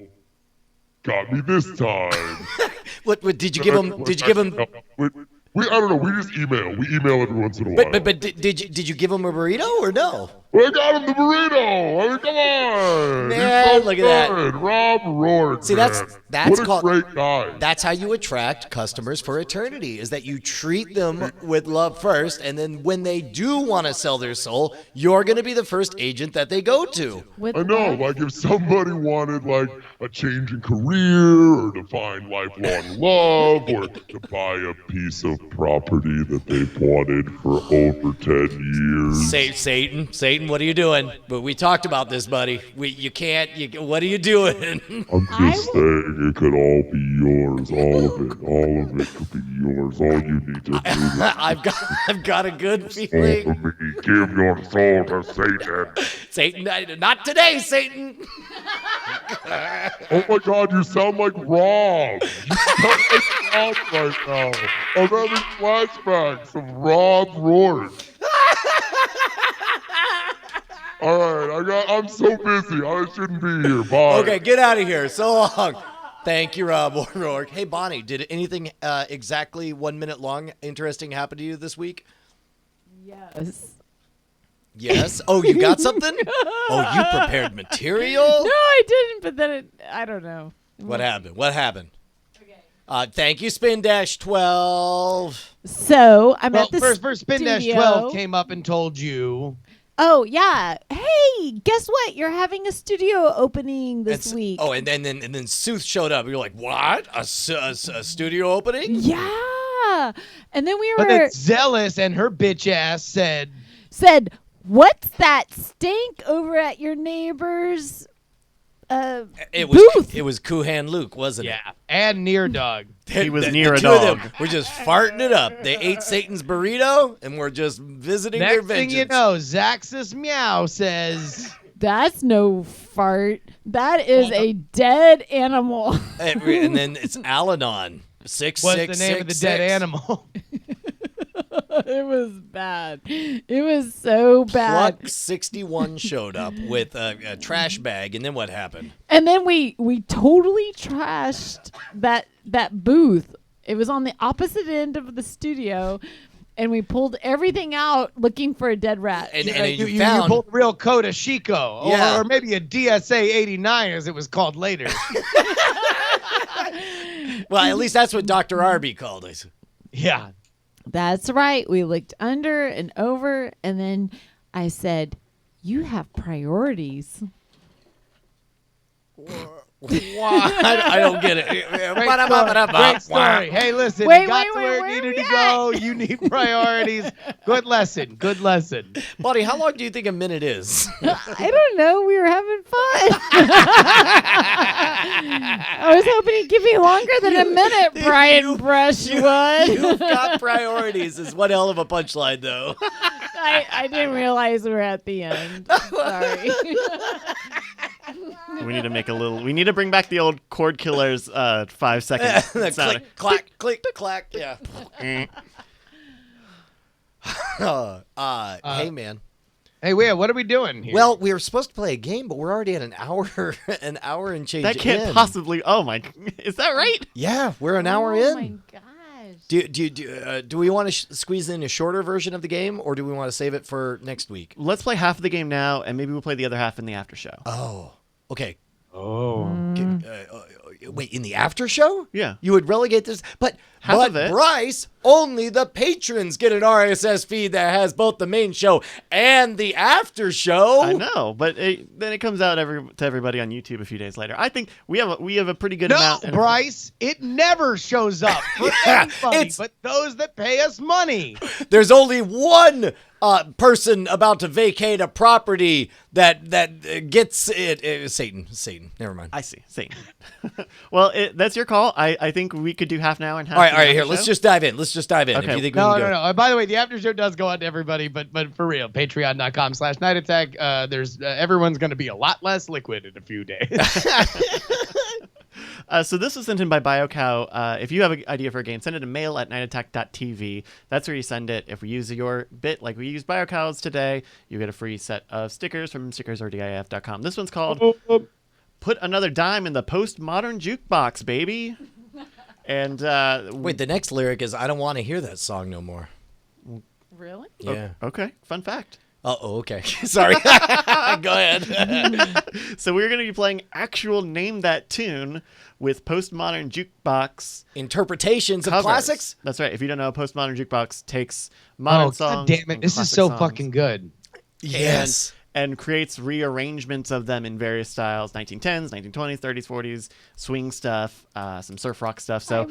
got me this time. What did you give him? Did you give him? I don't know. We just email. We email every once in a while. But did you give him a burrito or no? Well, I got him the burrito. I mean, come on. Man, He's so look at that. good. Rob Rourke. See, man. that's what a called- great guy. That's how you attract customers for eternity, is that you treat them with love first, and then when they do want to sell their soul, you're going to be the first agent that they go to. With I know, love. like if somebody wanted like a change in career or to find lifelong love or to buy a piece of property that they've wanted for over 10 years. Satan, what are you doing? But we talked about this, buddy. You can't. What are you doing? I'm just saying it could all be yours. All of it could be yours. All you need to do is I've got a good all feeling. to me. Give your soul to Satan. Satan, not today, Satan. Oh my God, you sound like Rob. You sound like Rob right now. I'm having flashbacks of Rob Rourke. All right, I'm so busy. I shouldn't be here. Bye. Okay, get out of here. So long. Thank you, Rob O'Rourke. Hey, Bonnie, did anything exactly 1 minute long interesting happen to you this week? Yes. Yes. Oh, you got something? Oh, you prepared material? No, I didn't, but then I don't know. What happened? Thank you, Spin Dash 12. So I'm at the First Spin Dash studio. 12 came up and told you. Oh, yeah. Hey, guess what? You're having a studio opening this week. Oh, and then Sooth showed up. You're like, what? A studio opening? Yeah. And then we But were then Zealous and her bitch ass said, what's that stink over at your neighbor's It booth? was Kuhan Luke, wasn't it? yeah, and Near Dog. He was The near a two of dog. them were just farting it up. They ate Satan's burrito and were just visiting their Next thing vengeance. you know, Zaxxus Meow says, That's no fart. That is a dead animal. And then it's Al-Anon. what's the name of the dead animal? It was bad. It was so bad. Pluck 61 showed up with a trash bag, and then what happened? And then we totally trashed that booth. It was on the opposite end of the studio, and we pulled everything out looking for a dead rat. And you found pulled real Coda Chico, Yeah. or maybe a DSA 89 as it was called later. well, at least that's what Dr. Arby called us. Yeah. That's right. We looked under and over, and then I said, "You have priorities." Why? I don't get it. Great story. Hey, listen, Wait, you got wait, to wait, where where it needed we to go. You need priorities. Good lesson. Good lesson. Buddy, how long do you think a minute is? I don't know. We were having fun. I was hoping he'd give me longer than a minute, Brian Brushwood. You've got priorities is one hell of a punchline, though. I didn't realize we were at the end. Sorry. We need to make a little. We need to bring back the old chord killers 5 seconds. sound. Click, clack, click, clack. Yeah. Hey, man. Hey, what are we doing here? Well, we were supposed to play a game, but we're already at an hour and change. That can't in. possibly. Oh my! Is that right? Yeah, we're an hour Oh my in. gosh. Do we want to squeeze in a shorter version of the game, or do we want to save it for next week? Let's play half of the game now, and maybe we'll play the other half in the after show. Oh, okay. oh. Wait, in the after show? Yeah. You would relegate this, but Half of it. Bryce, only the patrons get an RSS feed that has both the main show and the after show. I know, but then it comes out to everybody on YouTube a few days later. I think we have a pretty good No, amount. Bryce, it never shows up for anybody it's- but those that pay us money. There's only one person about to vacate a property that gets it. Satan. Never mind. I see. Satan. Well, that's your call. I think we could do half now and half. All right. the Here, after let's show. just dive in. If Okay. you think we No. can do it. By the way, the after show does go out to everybody, but for real, patreon.com/night attack. There's everyone's going to be a lot less liquid in a few days. So this was sent in by BioCow. If you have an idea for a game, send it to mail@nightattack.tv. That's where you send it. If we use your bit like we use BioCows today, you get a free set of stickers from stickersrdif.com. This one's called Put Another Dime in the Postmodern Jukebox, baby. And Wait, the next lyric is I don't want to hear that song no more. Really? Yeah. Okay, fun fact. Oh, okay. Sorry. Go ahead. So we're going to be playing actual Name That Tune with Postmodern Jukebox Interpretations of covers. classics? That's right. If you don't know, Postmodern Jukebox takes modern songs. God damn it. and This is classic so songs fucking good. Yes. and creates rearrangements of them in various styles: 1910s, 1920s, 30s, 40s, swing stuff, some surf rock stuff. So,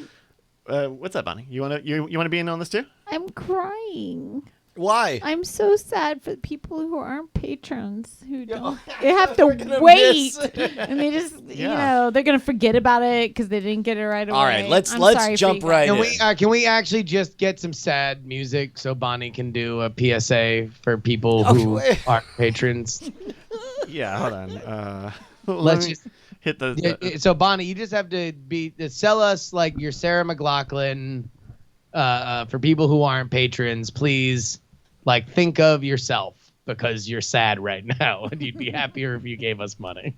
what's up, Bonnie? You want to be in on this too? I'm crying. Why? I'm so sad for the people who aren't patrons who don't. They have to gonna wait, miss. and they just, Yeah. they're gonna forget about it because they didn't get it right away. All right, let's I'm sorry for jump you right guys. in. Can we actually just get some sad music so Bonnie can do a PSA for people who aren't patrons? Yeah, hold on. Let Let's me just hit the. so Bonnie, you just have to sell us like your Sarah McLachlan for people who aren't patrons, please. Like, think of yourself because you're sad right now, and you'd be happier if you gave us money.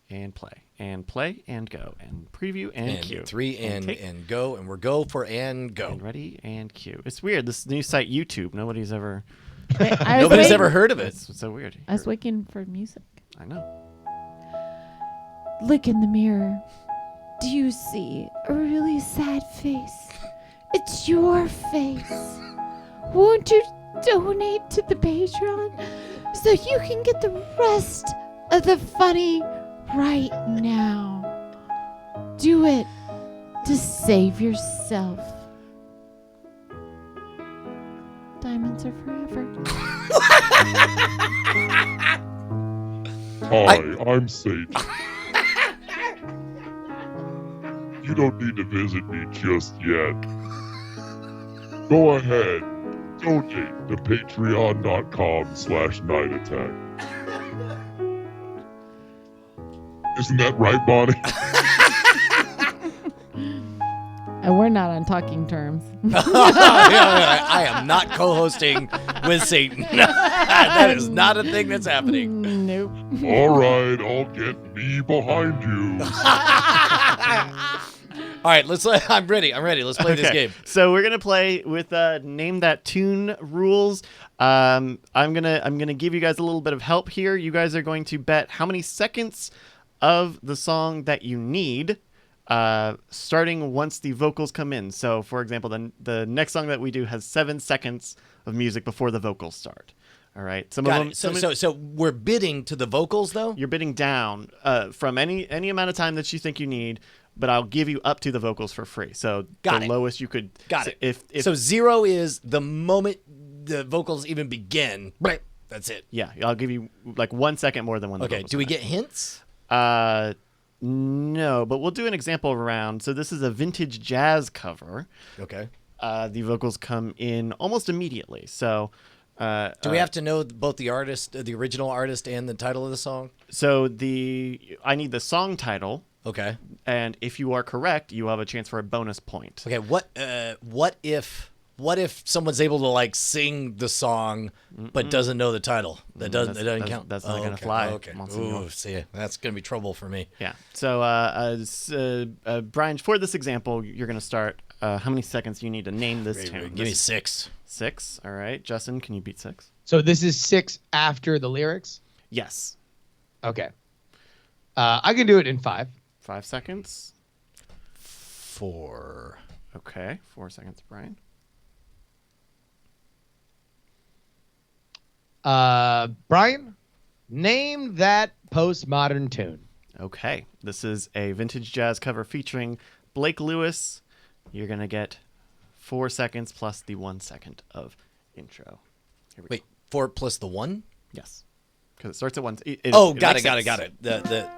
And play and go and preview and cue. 3 and go, and we're go for and go. And ready and cue. It's weird. This new site YouTube. Nobody's ever. I was Nobody's waiting- ever heard of it. It's so weird. I was waiting for music. I know. Look in the mirror. Do you see a really sad face? It's your face. Won't you donate to the Patreon so you can get the rest of the funny right now? Do it to save yourself. Diamonds are forever. Hi, I'm Satan. You don't need to visit me just yet. Go ahead, donate to patreon.com/nightattack. Isn't that right, Bonnie? And we're not on talking terms. I am not co-hosting with Satan. That is not a thing that's happening. Nope. All right, I'll get me behind you. All right, I'm ready. Let's play this game. So we're gonna play with Name That Tune rules. I'm gonna give you guys a little bit of help here. You guys are going to bet how many seconds of the song that you need, starting once the vocals come in. So, for example, the next song that we do has 7 seconds of music before the vocals start. All right. Got it. So we're bidding to the vocals though. You're bidding down from any amount of time that you think you need, but I'll give you up to the vocals for free. So Got the it. lowest you could. Got it. If So 0 is the moment the vocals even begin. Right. That's it. yeah, I'll give you like 1 second more than when. The Okay. vocals Do we come get hints? in. No, but we'll do an example round. So this is a vintage jazz cover. Okay. The vocals come in almost immediately. So. Do we have to know both the artist, the original artist, and the title of the song? So I need the song title, Okay. and if you are correct, you have a chance for a bonus point. Okay. What if someone's able to like sing the song but doesn't know the title? That doesn't count. That's not gonna okay. fly. Okay. Monsignor. Ooh, see, that's gonna be trouble for me. Yeah. So, Brian, for this example, you're gonna start. How many seconds do you need to name this tune? Give me 6. 6. All right, Justin, can you beat 6? So this is 6 after the lyrics. Yes. Okay. I can do it in 5. 5 seconds. 4. Okay. 4 seconds, Brian. Brian, name that postmodern tune. Okay. This is a vintage jazz cover featuring Blake Lewis. You're gonna get 4 seconds plus the 1 second of intro. Here we Wait, 4 plus the 1? Yes, because it starts at 1. Got makes it. sense. The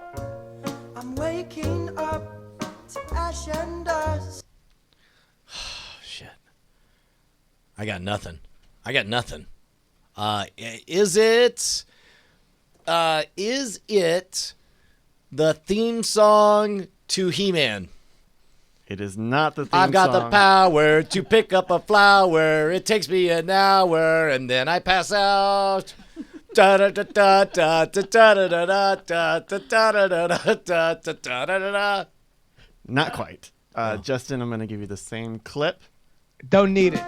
I'm waking up to ash and dust. shit. I got nothing. Is it the theme song to He-Man? It is not the theme I've got the song. power to pick up a flower. It takes me an hour and then I pass out. Da da da da da da da da da da da da da da da da. Not quite. Justin, I'm going to give you the same clip. Don't need it.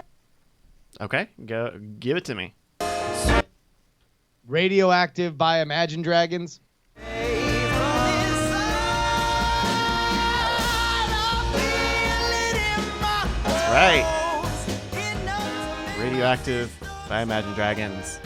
Okay, go give it to me. Radioactive by Imagine Dragons. That's right. Radioactive by Imagine Dragons.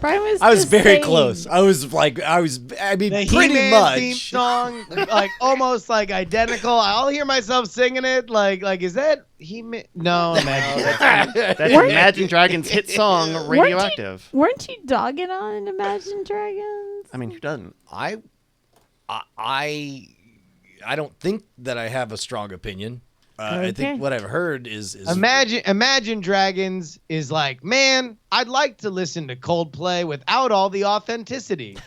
Brian was. I was just very saying- close. I mean, The pretty He-Man theme much. song, like almost like identical. I'll hear myself singing it. Like is that He-Man? No, Imagine Dragons. That's Imagine Dragons' hit song, Radioactive. Weren't you dogging on Imagine Dragons? I mean, who doesn't? I don't think that I have a strong opinion. I Okay. think what I've heard is Imagine Dragons is like, man, I'd like to listen to Coldplay without all the authenticity.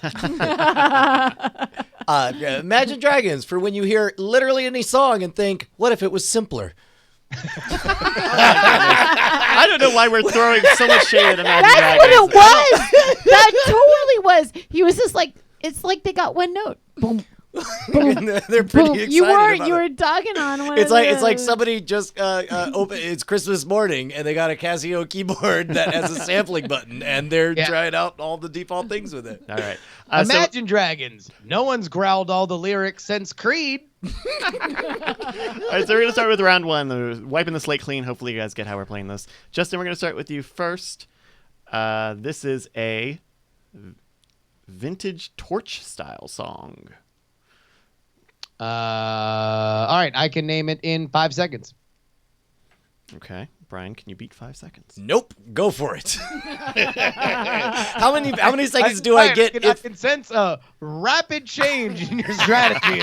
Imagine Dragons for when you hear literally any song and think, what if it was simpler? I don't know why we're throwing so much shade at Imagine That's Dragons. what it was. That totally was. He was just like, it's like they got one note. Boom. And they're pretty Boom. excited You about were it. dogging on one. It's of like those. somebody just open. It's Christmas morning and they got a Casio keyboard that has a sampling button and they're trying out all the default things with it. All right. Imagine Dragons. No one's growled all the lyrics since Creed. All right, so we're going to start with round 1. Wiping the slate clean. Hopefully you guys get how we're playing this. Justin, we're going to start with you first. This is a vintage torch style song. All right, I can name it in 5 seconds. Okay. Brian, can you beat 5 seconds? Nope, go for it. How many seconds do I get? I can sense a rapid change in your strategy.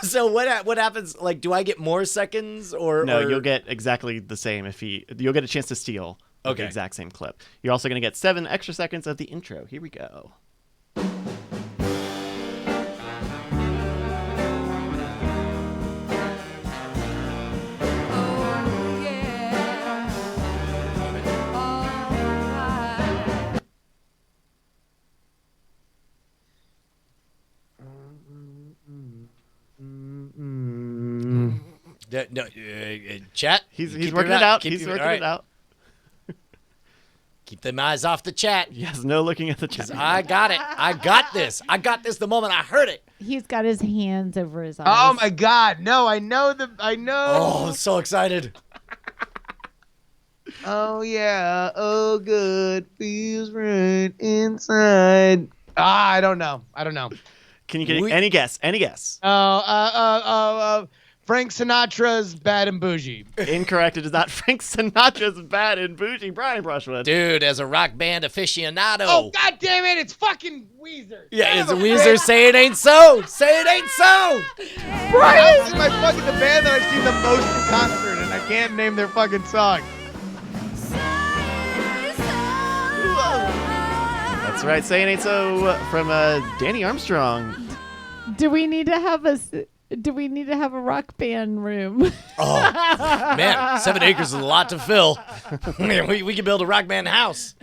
So what happens? Like, do I get more seconds or No, or- you'll get exactly the same you'll get a chance to steal the exact same clip. You're also going to get 7 extra seconds of the intro. Here we go. Chat. He's keep working your it out. keep He's your- working all it right. out. Keep them eyes off the chat. Yes, no looking at the chat. I got it. I got this. I got this the moment I heard it. He's got his hands over his eyes. Oh my God! No, I know. Oh, I'm so excited. Oh yeah, oh good, feels right inside. I don't know. Can you get any guess? Any guess? Frank Sinatra's Bad and Bougie. Incorrect. It is not Frank Sinatra's Bad and Bougie. Brian Brushwood. Dude, as a rock band aficionado. Oh god damn it! It's fucking Weezer. Yeah, it's a Weezer. Say it ain't so. Say it ain't so. This is the band that I've seen the most in concert, and I can't name their fucking song. That's right. Say it ain't so from Danny Armstrong. Do we need to have a rock band room? Oh, man, 7 acres is a lot to fill. Man, we can build a rock band house.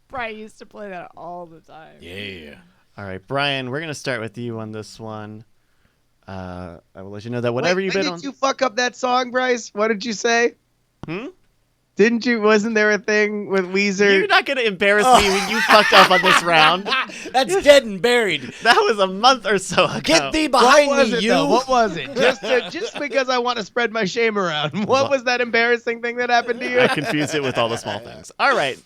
Brian used to play that all the time. Yeah. All right, Brian, we're going to start with you on this one. I will let you know that whatever you bid on. Did you fuck up that song, Bryce? What did you say? Didn't you? Wasn't there a thing with Weezer? You're not going to embarrass me when you fucked up on this round. That's dead and buried. That was a month or so ago. Get thee behind me, you. What was it? Just because I want to spread my shame around. What was that embarrassing thing that happened to you? I confused it with all the small things. All right,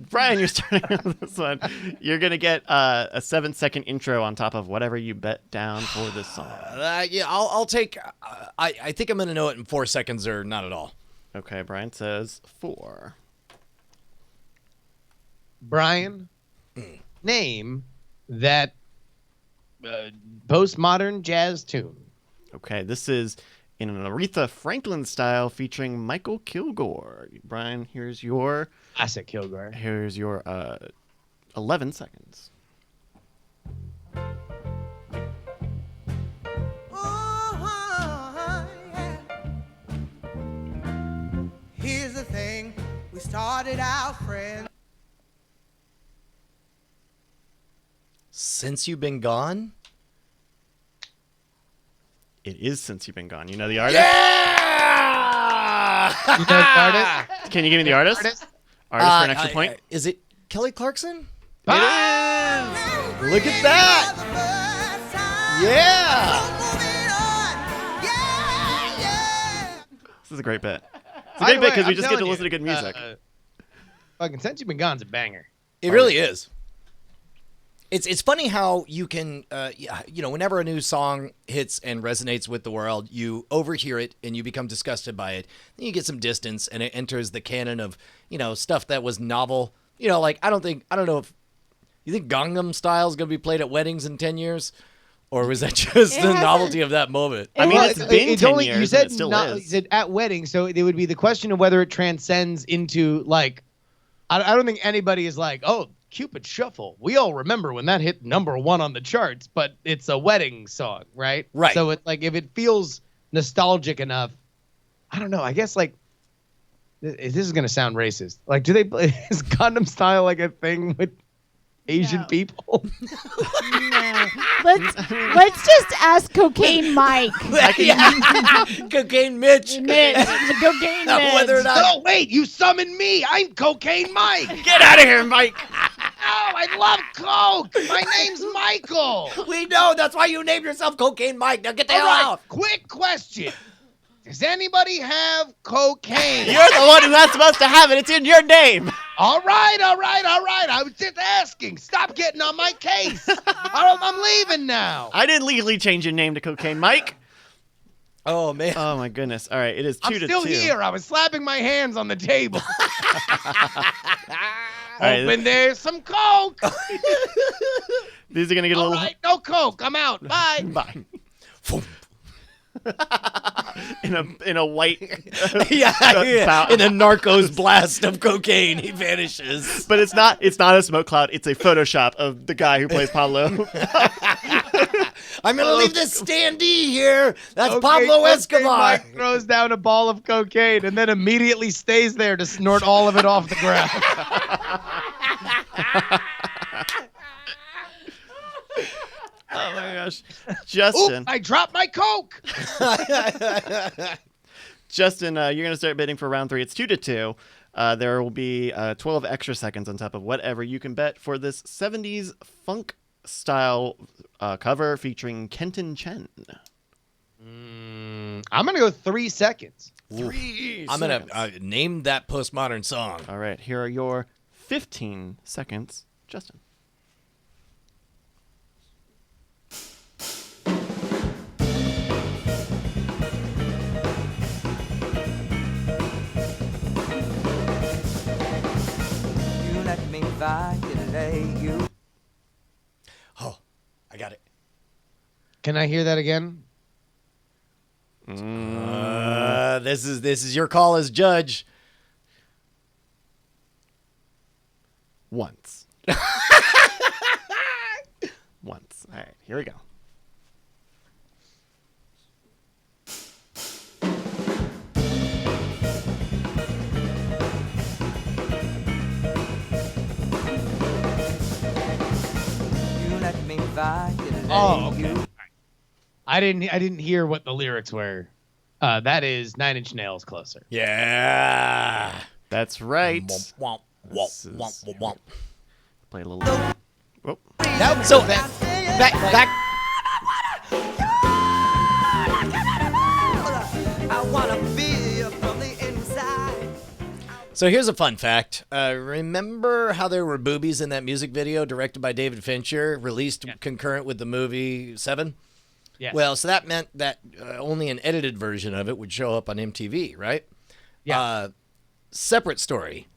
Brian, you're starting on this one. You're going to get a 7-second intro on top of whatever you bet down for this song. Yeah, I'll take. I think I'm gonna know it in 4 seconds or not at all. Okay, Brian says 4. Brian, name that postmodern jazz tune. Okay, this is in an Aretha Franklin style featuring Michael Kilgore. Brian, here's your Classic Kilgore. 11 seconds. Here's the thing, we started out friends. Since you've been gone. It is Since You've Been Gone. You know the artist? Yeah! You know the artist? Can you give me the artist? Artist for an extra point? Is it Kelly Clarkson? It is! Look at that! Yeah! This is a great bit. It's a great bit because we just get to listen to good you, music. Fucking Since You've Been Gone's a banger. It really is. It's funny how you can, whenever a new song hits and resonates with the world, you overhear it and you become disgusted by it. Then you get some distance and it enters the canon of, stuff that was novel. Like, I don't know if you think Gangnam Style is going to be played at weddings in 10 years? Or was that just the novelty of that moment? I mean, it's been 10 years, you said and it still You is. said at weddings, so it would be the question of whether it transcends into, like, I don't think anybody is like, oh, Cupid Shuffle. We all remember when that hit #1 on the charts, but it's a wedding song, right? Right. So if it feels nostalgic enough, I don't know. I guess like this is gonna sound racist. Like, do they play is Gangnam Style like a thing with Asian people? No. Let's just ask Cocaine Mike. Cocaine Mitch. Cocaine Mitch. Whether or not. No, wait, you summoned me. I'm Cocaine Mike. Get out of here, Mike! Oh, I love Coke. My name's Michael. We know. That's why you named yourself Cocaine Mike. Now get the hell out. Quick question. Does anybody have cocaine? You're the one who's not supposed to have it. It's in your name. All right. I was just asking. Stop getting on my case. I'm leaving now. I didn't legally change your name to Cocaine Mike. Oh, man. Oh, my goodness. All right, it is 2-2. I'm still here. I was slapping my hands on the table. right. Hoping there's some Coke. These are going to get a All little... right, no Coke. I'm out. Bye. Bye. in a white yeah. In a Narcos blast of cocaine, he vanishes. But it's not a smoke cloud. It's a Photoshop of the guy who plays Pablo. I'm gonna leave this standee here. That's Okay, Pablo Cocaine Escobar. Mike throws down a ball of cocaine and then immediately stays there to snort all of it off the ground. Oh my gosh, Justin! Oops, I dropped my Coke. Justin, you're gonna start bidding for round 3. It's 2-2. There will be 12 extra seconds on top of whatever you can bet for this 70s funk style cover featuring Kenton Chen. I'm gonna go 3 seconds. I'm going to name that postmodern song. All right, here are your 15 seconds, Justin. You let me violate you. Oh, I got it. Can I hear that again? This is your call as judge. Once. Once. All right, here we go. You let me violate Oh, okay. you. I didn't hear what the lyrics were. That is 9 Inch Nails Closer. Yeah. That's right. Womp, womp, This womp, is- womp, womp. Play a little. Whoop. So back. I wanna feel from the inside. So here's a fun fact. Remember how there were boobies in that music video directed by David Fincher, released concurrent with the movie Seven? Yes. Well, so that meant that only an edited version of it would show up on MTV, right? Yeah. Separate story.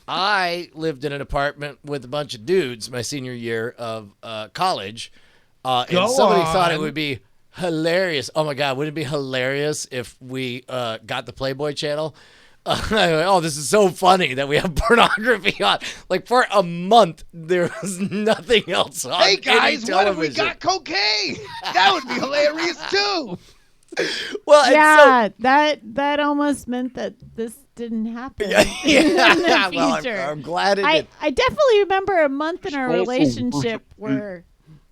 I lived in an apartment with a bunch of dudes my senior year of college, and Go somebody thought it on. would be hilarious. Oh my God, would it be hilarious if we got the Playboy channel? I went, oh, this is so funny that we have pornography on. Like for a month, there was nothing else on. Hey guys, any what if we television. got cocaine? That would be hilarious too. Well, and Yeah, that almost meant that this didn't happen Yeah, in the well, future. I'm glad it I did. definitely remember a month in our Also relationship worship where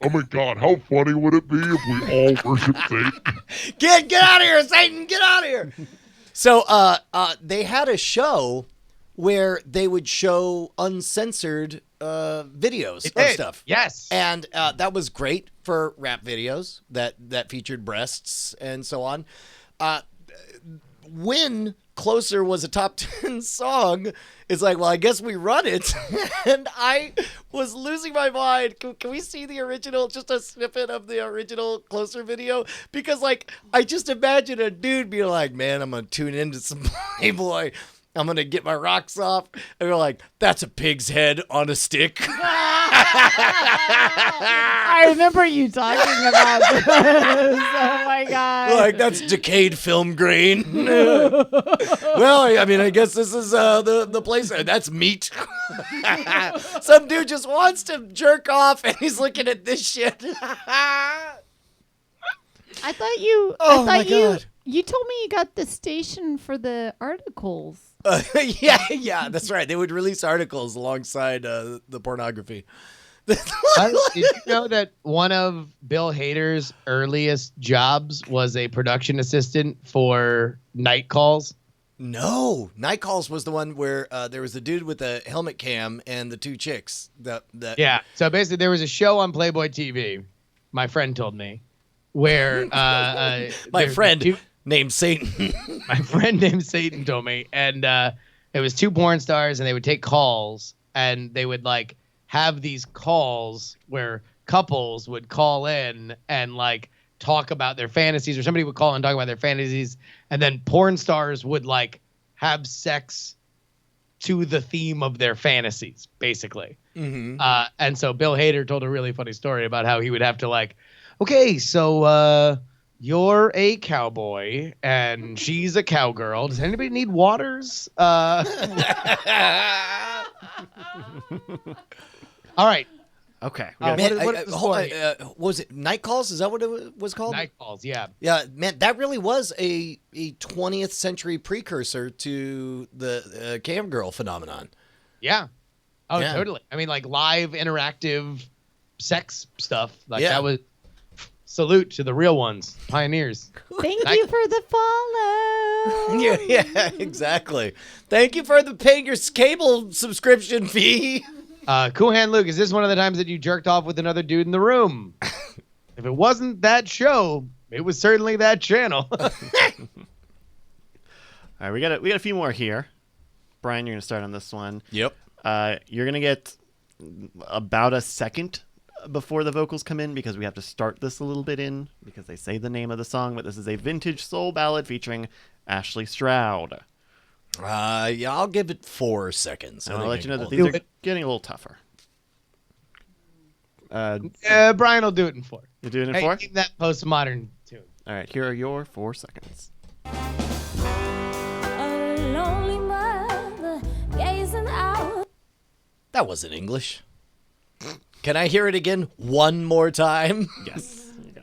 Oh my God, how funny would it be if we all worship Satan? Get out of here, Satan! Get out of here! So they had a show where they would show uncensored videos It of did. stuff. Yes. And that was great for rap videos that featured breasts and so on. When Closer was a top 10 song, it's like, well, I guess we run it. And I was losing my mind. Can we see the original, just a snippet of the original Closer video? Because, like, I just imagine a dude being like, man, I'm going to tune into some Playboy. I'm going to get my rocks off. And we're like, that's a pig's head on a stick. I remember you talking about this. Oh my god! Like, that's decayed film grain. Well, I mean, I guess this is the place. That's meat. Some dude just wants to jerk off, and he's looking at this shit. I thought you. Oh, I my thought you. God. You told me you got the station for the articles. Yeah, that's right. They would release articles alongside the pornography. Did you know that one of Bill Hader's earliest jobs was a production assistant for Night Calls? No, Night Calls was the one where there was the dude with the helmet cam and the two chicks. Yeah. So basically, there was a show on Playboy TV. My friend told me where My there- friend two- named Satan. my friend named Satan told me, and it was two porn stars, and they would take calls, and they would like have these calls where couples would call in and like talk about their fantasies, or somebody would call and talk about their fantasies, and then porn stars would like have sex to the theme of their fantasies, basically. Mm-hmm. And so Bill Hader told a really funny story about how he would have to like, okay, so you're a cowboy and she's a cowgirl. Does anybody need waters? All right. Okay. Uh, we gotta- what is the story? Was it Night Calls? Is that what it was called? Night Calls, yeah. Yeah, man, that really was a 20th century precursor to the cam girl phenomenon. Yeah. Oh, Yeah. totally. I mean, like live interactive sex stuff. Like Yeah. that was salute to the real ones, pioneers. Thank you for the follow. Yeah, exactly. Thank you for paying your cable subscription fee. Kuhan Luke, is this one of the times that you jerked off with another dude in the room? If it wasn't that show, it was certainly that channel. All right, we got a few more here. Brian, you're gonna start on this one. Yep. You're gonna get about a second before the vocals come in because we have to start this a little bit in because they say the name of the song, but this is a vintage soul ballad featuring Ashley Stroud. Yeah, I'll give it 4 seconds. And I'll let you know that these these are getting a little tougher. Brian will do it in 4. You're doing it in Hey, 4? keep that postmodern tune. All right, here are your 4 seconds. A lonely mother gazing out. That wasn't English. Can I hear it again one more time? Yes. There you go.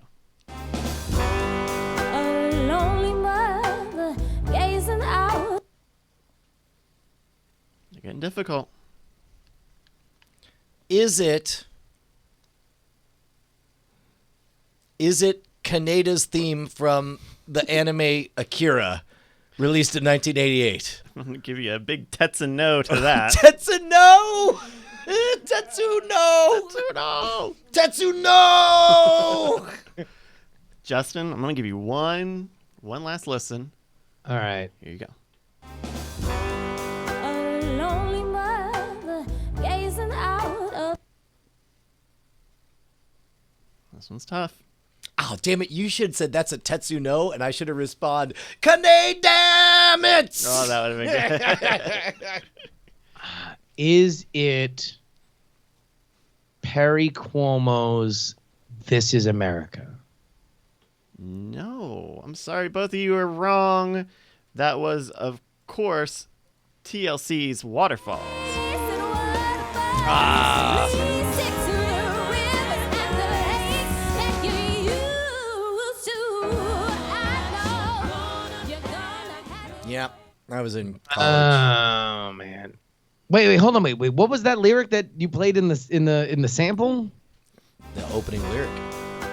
A lonely mother gazing out. You're getting difficult. Is it Kaneda's theme from the anime Akira, released in 1988? I'm going to give you a big Tetsun no to that. Tetsuno! Tetsuno! Tetsuno! Justin, I'm going to give you one last listen. All right. Here you go. A lonely mother gazing out of. This one's tough. Oh, damn it. You should have said that's a Tetsuno, and I should have responded, Kane, damn it! Oh, that would have been good. Is it Perry Cuomo's "This Is America"? No, I'm sorry. Both of you are wrong. That was, of course, TLC's Waterfalls. Yeah, I was in college. Oh man. Wait, hold on, wait. What was that lyric that you played in the sample? The opening lyric.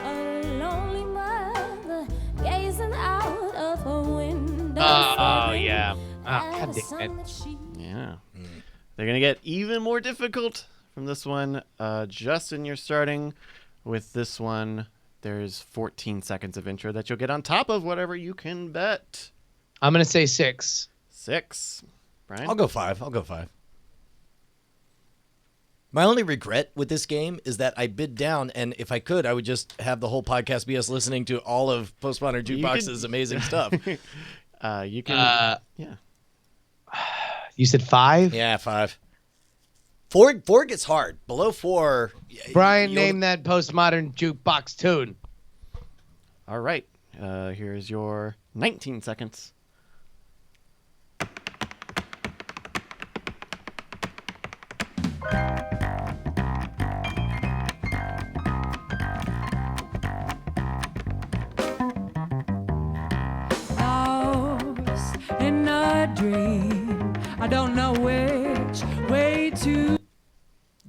A lonely mother gazing out of her window. Oh yeah. God God damn it. Yeah. They're going to get even more difficult from this one. Justin, you're starting with this one. There's 14 seconds of intro that you'll get on top of whatever you can bet. I'm gonna say 6. 6. Brian? I'll go 5. My only regret with this game is that I bid down, and if I could, I would just have the whole podcast be us listening to all of Postmodern Jukebox's amazing stuff. You can... yeah. You said 5? Yeah, 5. 4 gets hard. Below 4... Brian, name that Postmodern Jukebox tune. All right. Here's your 19 seconds. Lost in a dream. I don't know which way to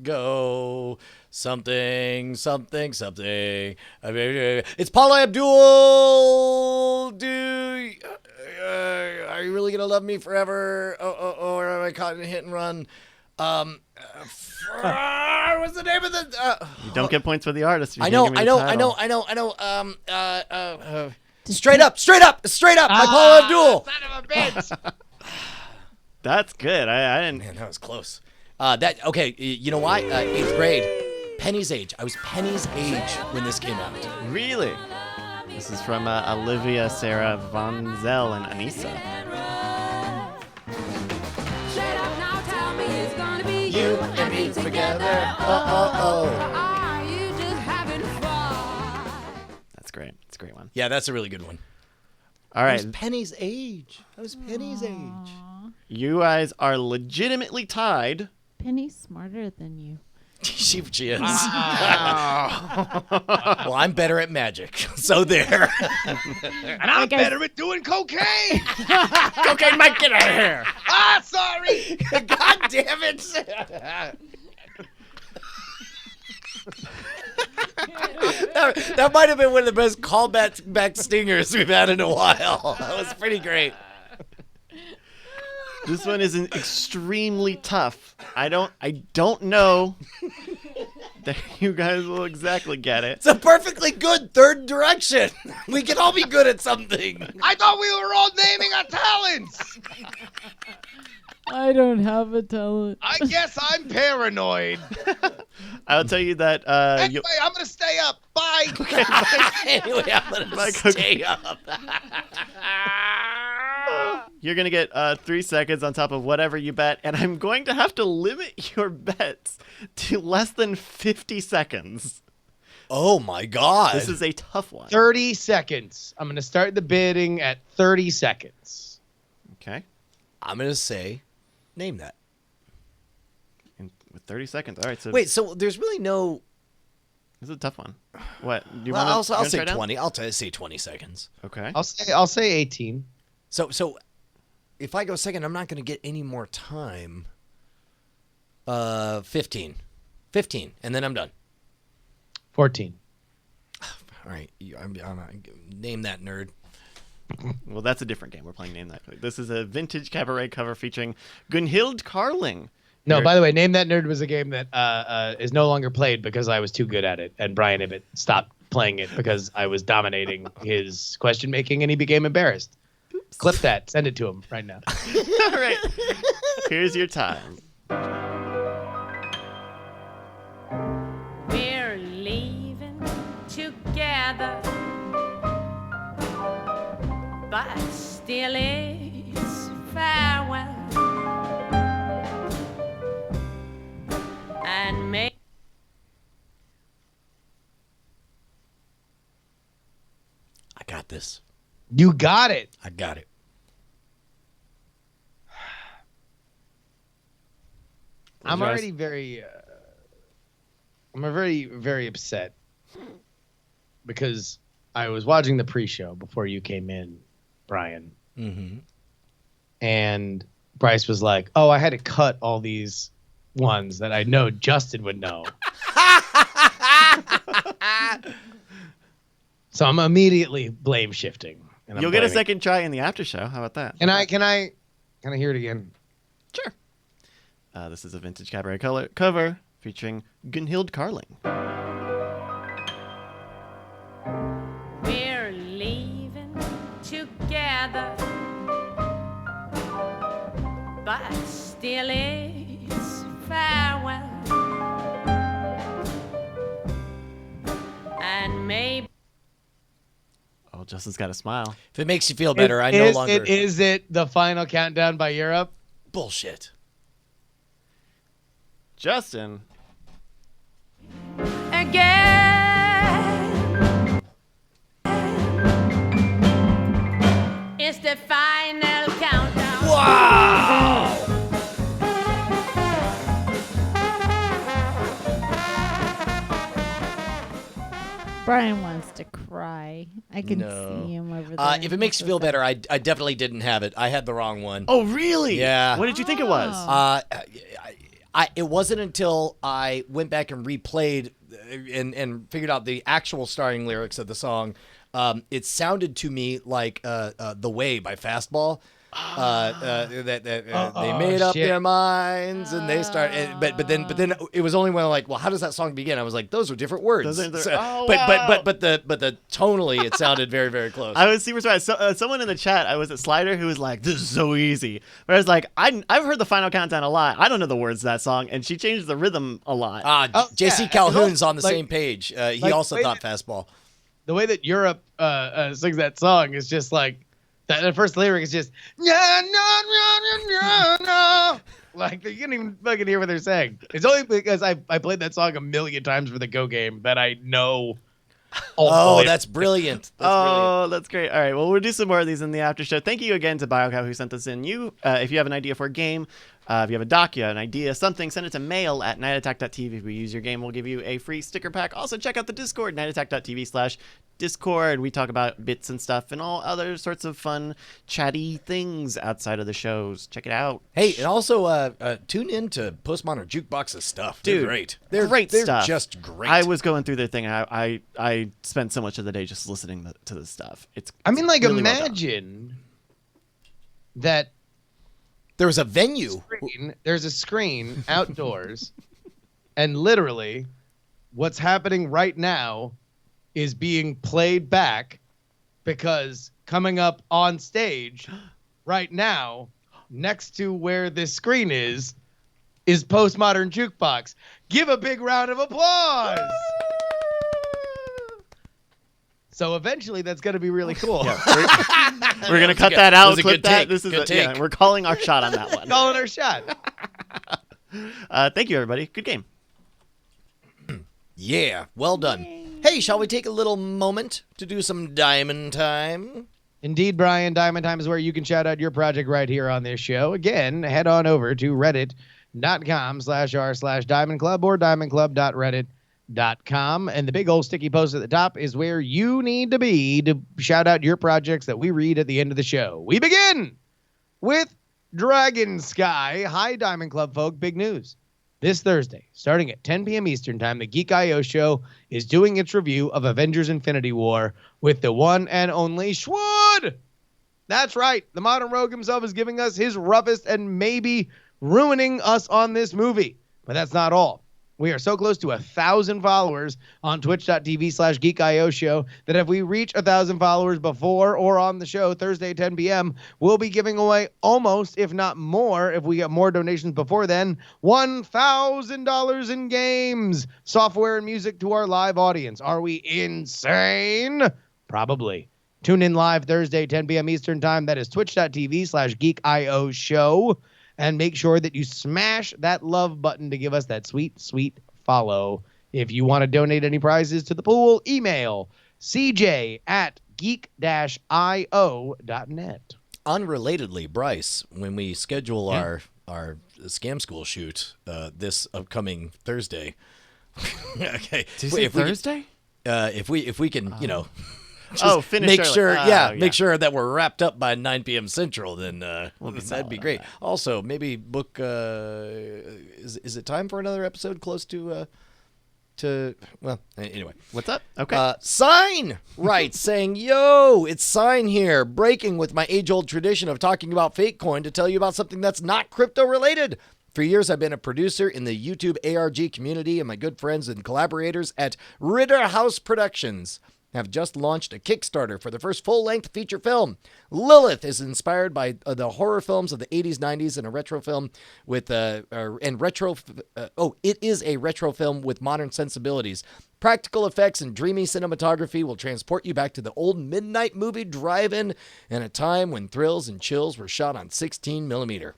Go something. It's Paula Abdul. Are you really gonna love me forever? Or am I caught in a hit and run? What's the name of the? You don't get points for the artist. I know. Straight up. By Paula Abdul. Son of a bitch. That's good. I didn't... Man, that was close. Okay. You know why? 8th grade. Penny's age. I was Penny's age when this came out. Really? This is from Olivia, Sarah, Von Zell, and Anissa. Shut up now, tell me it's gonna be You and me together. Oh. Are you just having fun? That's great. It's a great one. Yeah, that's a really good one. All I right. was Penny's age. You guys are legitimately tied. Penny's smarter than you. She is. Well, I'm better at magic, so there. And I'm better at doing cocaine. Cocaine might get out of here. Sorry. God damn it. that might have been one of the best callback stingers we've had in a while. That was pretty great. This one is extremely tough. I don't know that you guys will exactly get it. It's a perfectly good third direction. We can all be good at something. I thought we were all naming our talents. I don't have a talent. I guess I'm paranoid. I'll tell you that Anyway, I'm gonna stay up. Bye. Anyway, I'm gonna Bye, stay up. you're going to get 3 seconds on top of whatever you bet, and I'm going to have to limit your bets to less than 50 seconds. Oh my God. This is a tough one. 30 seconds. I'm gonna start the bidding at 30 seconds. Okay. I'm gonna say, name that. And with 30 seconds. All right. So Wait, so there's really no. this is a tough one. What? Do you Well, wanna- I'll you wanna say try it out? 20. I'll say 20 seconds. Okay. I'll say 18. So if I go second, I'm not gonna get any more time. 15, and then I'm done. 14. All right, name that nerd. Well, that's a different game. We're playing Name That. This is a vintage cabaret cover featuring Gunhild Carling. No, by the way, Name That Nerd was a game that is no longer played because I was too good at it, and Brian Ibbett stopped playing it because I was dominating his question making, and he became embarrassed. Oops. Clip that. Send it to him right now. All right. Here's your time. We're leaving together, but still it's farewell. And may I got this. You got it. I got it. I'm Close your already very, very upset because I was watching the pre-show before you came in, Brian, Mm-hmm. and Bryce was like, "Oh, I had to cut all these ones that I know Justin would know." So I'm immediately blame shifting. And I'm You'll get a blaming- second try in the after show. How about that? Can I hear it again? Sure. This is a vintage cabaret cover featuring Gunhild Carling. we're leaving together, but still it's farewell. And maybe Oh, Justin's got a smile. If it makes you feel better, I no longer. Is it the final countdown by Europe? Bullshit. Justin. again, it's the final countdown. Wow. Brian wants to cry. I can No. see him over there. If it makes you feel better, I definitely didn't have it. I had the wrong one. Oh, really? Yeah. What did you think it was? Oh. It wasn't until I went back and replayed and figured out the actual starting lyrics of the song. It sounded to me like "The Way" by Fastball. They made up shit. their minds and they started. But then it was only when I'm like, well, how does that song begin? I was like, those are different words. Those are the- So- oh, but wow. the tonally it sounded very, very close. I was super surprised. Someone in the chat, I was at Slider, who was like, "This is so easy." But I was like, "I've heard the Final Countdown a lot. I don't know the words to that song," and she changed the rhythm a lot. JC yeah, Calhoun's on the like- same page. He like, also wait thought a- Fastball. The way that Europe sings that song is just like the first lyric is just yeah no. Like you can't even fucking hear what they're saying. It's only because I played that song a million times for the Go game that I know. all the Oh, lyrics. that's brilliant. That's brilliant. Oh, that's great. All right. Well, we'll do some more of these in the after show. Thank you again to BioCow who sent this in. If you have an idea for a game, if you have a doc, you have an idea, something, send it to mail@nightattack.tv. If we use your game, we'll give you a free sticker pack. Also, check out the Discord, nightattack.tv/Discord. We talk about bits and stuff and all other sorts of fun, chatty things outside of the shows. Check it out. Hey, and also tune in to Postmodern Jukebox's stuff. They're Dude, great. Great they're stuff. just great. I was going through their thing. I spent so much of the day just listening to this stuff. I mean, like really well done. imagine that There was a venue. there's a screen outdoors, and literally, what's happening right now is being played back because coming up on stage right now, next to where this screen is Postmodern Jukebox. Give a big round of applause. So eventually that's going to be really cool. Yeah, we're going to cut that out, clip that. Take. This is Good take. we're calling our shot on that one. Calling our shot. Thank you, everybody. Good game. Yeah, well done. Hey, shall we take a little moment to do some diamond time? Indeed, Brian. Diamond Time is where you can shout out your project right here on this show. Again, head on over to reddit.com/r/Diamond Club or diamondclub.reddit.com. And the big old sticky post at the top is where you need to be to shout out your projects that we read at the end of the show. We begin with Dragon Sky. Hi, Diamond Club folk. Big news. This Thursday, starting at 10 p.m. Eastern Time, the Geek I.O. show is doing its review of Avengers Infinity War with the one and only Schwood. That's right. The modern rogue himself is giving us his roughest and maybe ruining us on this movie. But that's not all. We are so close to 1,000 followers on twitch.tv/GeekIO show that if we reach 1,000 followers before or on the show Thursday 10 p.m., we'll be giving away almost, if not more, if we get more donations before then, $1,000 in games, software, and music to our live audience. Are we insane? Probably. Tune in live Thursday 10 p.m. Eastern Time. That is twitch.tv/GeekIO show. And make sure that you smash that love button to give us that sweet, sweet follow. If you want to donate any prizes to the pool, email cj@geek-io.net. Unrelatedly, Bryce, when we schedule our Scam School shoot this upcoming Thursday. Okay. Did you say Thursday? If we can, Just finish make early. sure, Oh, make sure that we're wrapped up by 9 p.m. Central. Then that'd be great. Also, maybe book. Is it time for another episode close to? Well, anyway. What's up? Okay. Sign writes saying, "Yo, it's Sign here, breaking with my age-old tradition of talking about fake coin to tell you about something that's not crypto related." For years, I've been a producer in the YouTube ARG community, and my good friends and collaborators at Ritter House Productions have just launched a Kickstarter for the first full-length feature film. Lilith is inspired by the horror films of the 80s, 90s, and a retro film with it is a retro film with modern sensibilities. Practical effects and dreamy cinematography will transport you back to the old midnight movie drive-in and a time when thrills and chills were shot on 16 millimeter.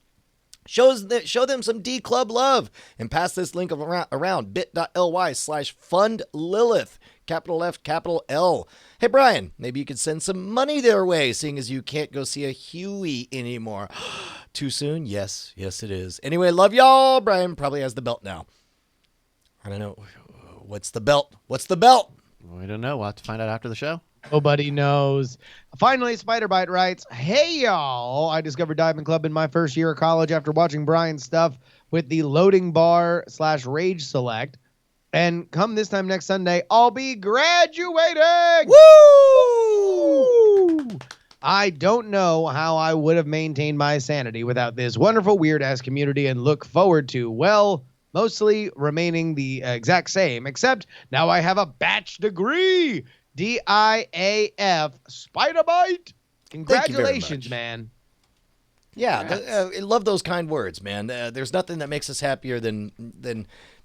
Show them some D-Club love and pass this link around bit.ly/fundlilith. Capital F, capital L. Hey, Brian, maybe you could send some money their way, seeing as you can't go see a Huey anymore. Too soon? Yes, it is. Anyway, love y'all. Brian probably has the belt now. I don't know. What's the belt? We don't know. We'll have to find out after the show. Nobody knows. Finally, Spiderbite writes, "Hey, y'all. I discovered Diamond Club in my first year of college after watching Brian's stuff with the loading bar/Rage Select. And come this time next Sunday, I'll be graduating." Woo! I don't know how I would have maintained my sanity without this wonderful weird-ass community and look forward to, well, mostly remaining the exact same, except now I have a batch degree. DIAF Spiderbite. Congratulations, man. Yeah, I love those kind words, man. There's nothing that makes us happier than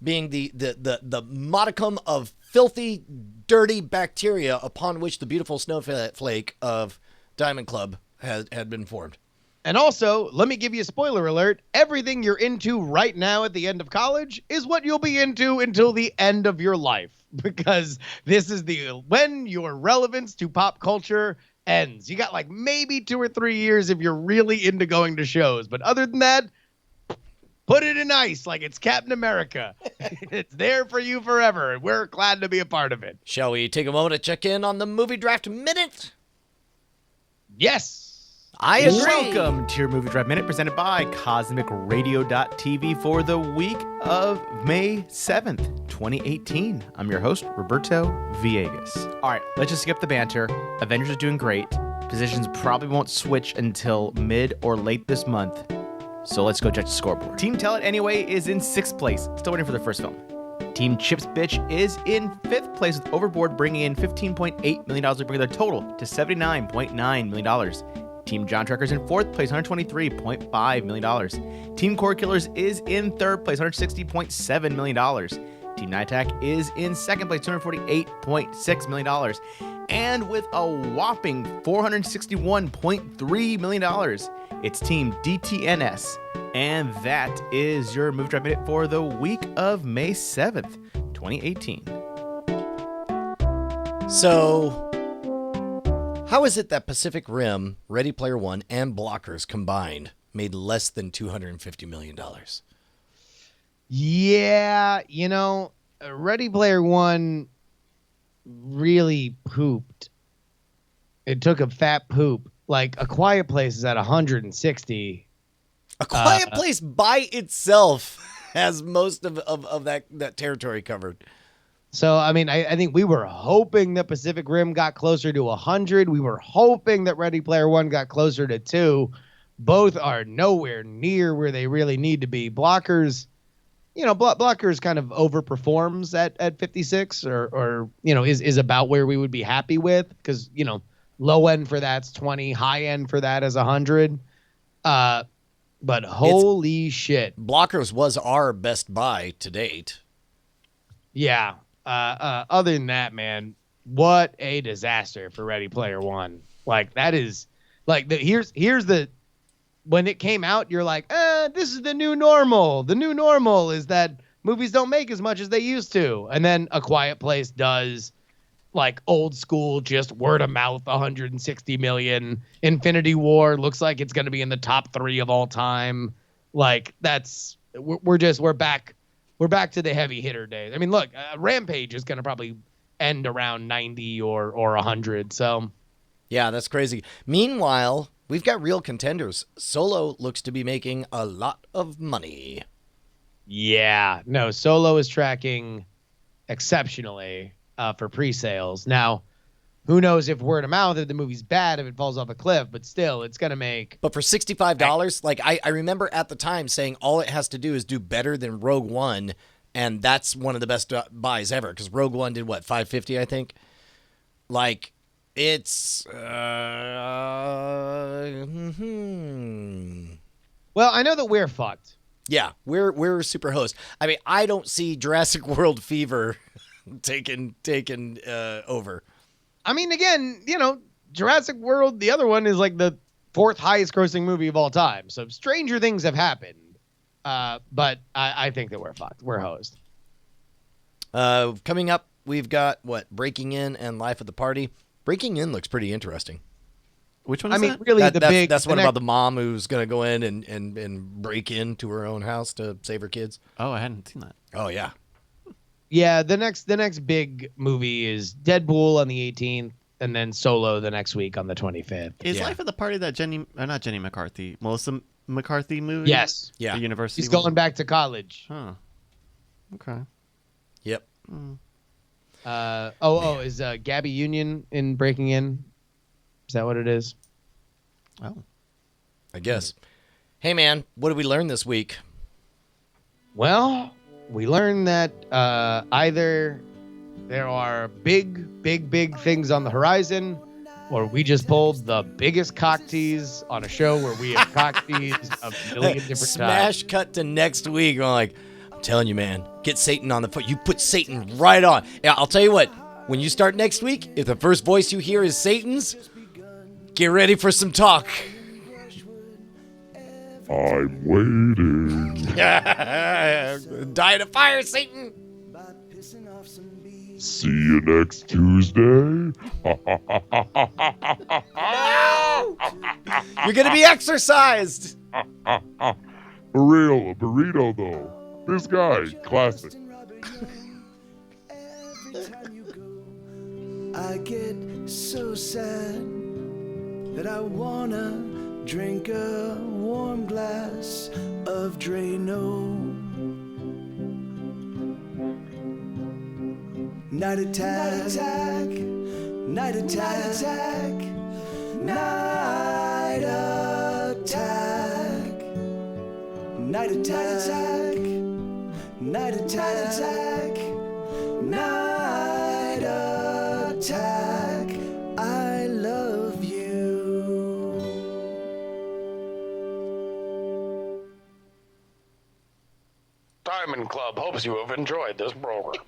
being the modicum of filthy, dirty bacteria upon which the beautiful snowflake of Diamond Club had been formed. And also, let me give you a spoiler alert. Everything you're into right now at the end of college is what you'll be into until the end of your life. Because this is when your relevance to pop culture ends. You got like maybe 2 or 3 years if you're really into going to shows. But other than that, put it in ice like it's Captain America. It's there for you forever. And we're glad to be a part of it. Shall we take a moment to check in on the Movie Draft Minute? Yes. I agree. Welcome to your Movie Drive Minute presented by CosmicRadio.tv for the week of May 7th, 2018. I'm your host, Roberto Villegas. All right, let's just skip the banter. Avengers is doing great. Positions probably won't switch until mid or late this month. So let's go check the scoreboard. Team Tell It Anyway is in 6th place, still waiting for their first film. Team Chips Bitch is in 5th place with Overboard bringing in $15.8 million, bringing their total to $79.9 million. Team John Trekkers in 4th place, $123.5 million. Team Core Killers is in 3rd place, $160.7 million. Team Night Attack is in 2nd place, $248.6 million. And with a whopping $461.3 million, it's Team DTNS. And that is your Movie Drive Minute for the week of May 7th, 2018. So, how is it that Pacific Rim, Ready Player One, and Blockers combined made less than $250 million? Yeah, Ready Player One really pooped. It took a fat poop. Like, A Quiet Place is at 160. A Quiet Place by itself has most of that territory covered. So, I mean, I think we were hoping that Pacific Rim got closer to 100. We were hoping that Ready Player One got closer to 2. Both are nowhere near where they really need to be. Blockers, Blockers kind of overperforms at 56 or is about where we would be happy with because, low end for that's 20, high end for that is 100. But holy shit. Blockers was our best buy to date. Yeah. Other than that, man, what a disaster for Ready Player One. Like, that is like here's the when it came out, you're like, this is the new normal. The new normal is that movies don't make as much as they used to. And then A Quiet Place does, like, old school, just word of mouth, 160 million. Infinity War looks like it's going to be in the top 3 of all time. Like, we're back to the heavy hitter days. I mean, look, Rampage is going to probably end around 90 or 100. So, yeah, that's crazy. Meanwhile, we've got real contenders. Solo looks to be making a lot of money. Yeah, no, Solo is tracking exceptionally for pre-sales. Now, who knows if word of mouth, if the movie's bad, if it falls off a cliff, but still, it's going to make... But for $65, like, I remember at the time saying all it has to do is do better than Rogue One, and that's one of the best buys ever, because Rogue One did, what, $550, I think? Like, it's... Well, I know that we're fucked. Yeah, we're super host. I mean, I don't see Jurassic World Fever taken over. I mean, again, Jurassic World, the other one is like the 4th highest grossing movie of all time. So stranger things have happened. But I think that we're fucked. We're hosed. Coming up, we've got Breaking In and Life at the Party. Breaking In looks pretty interesting. Which one is that? Really, that's one about the mom who's going to go in and break into her own house to save her kids. Oh, I hadn't seen that. Oh, yeah. Yeah, the next big movie is Deadpool on the 18th, and then Solo the next week on the 25th. Is Life at the Party that not Jenny McCarthy, Melissa McCarthy movie? Yes. Yeah. The university. He's going back to college. Huh. Okay. Yep. Is Gabby Union in Breaking In? Is that what it is? Oh. I guess. Hey, man, what did we learn this week? Well, we learned that either there are big things on the horizon, or we just pulled the biggest cock tease on a show where we have cock teased a million different Smash times. cut to next week. I'm like, I'm telling you, man, get Satan on the foot. You put Satan right on. Yeah, I'll tell you what, when you start next week, if the first voice you hear is Satan's, get ready for some talk. I'm waiting. Diet of fire, Satan. See you next Tuesday. No! You're going to be exercised. For real, a burrito, though. This guy, classic. I get so sad that I wanna drink a warm glass of Drano. Night attack, night attack, night attack, night attack, night attack, night attack. Night Attack, I love you. Diamond Club hopes you have enjoyed this program.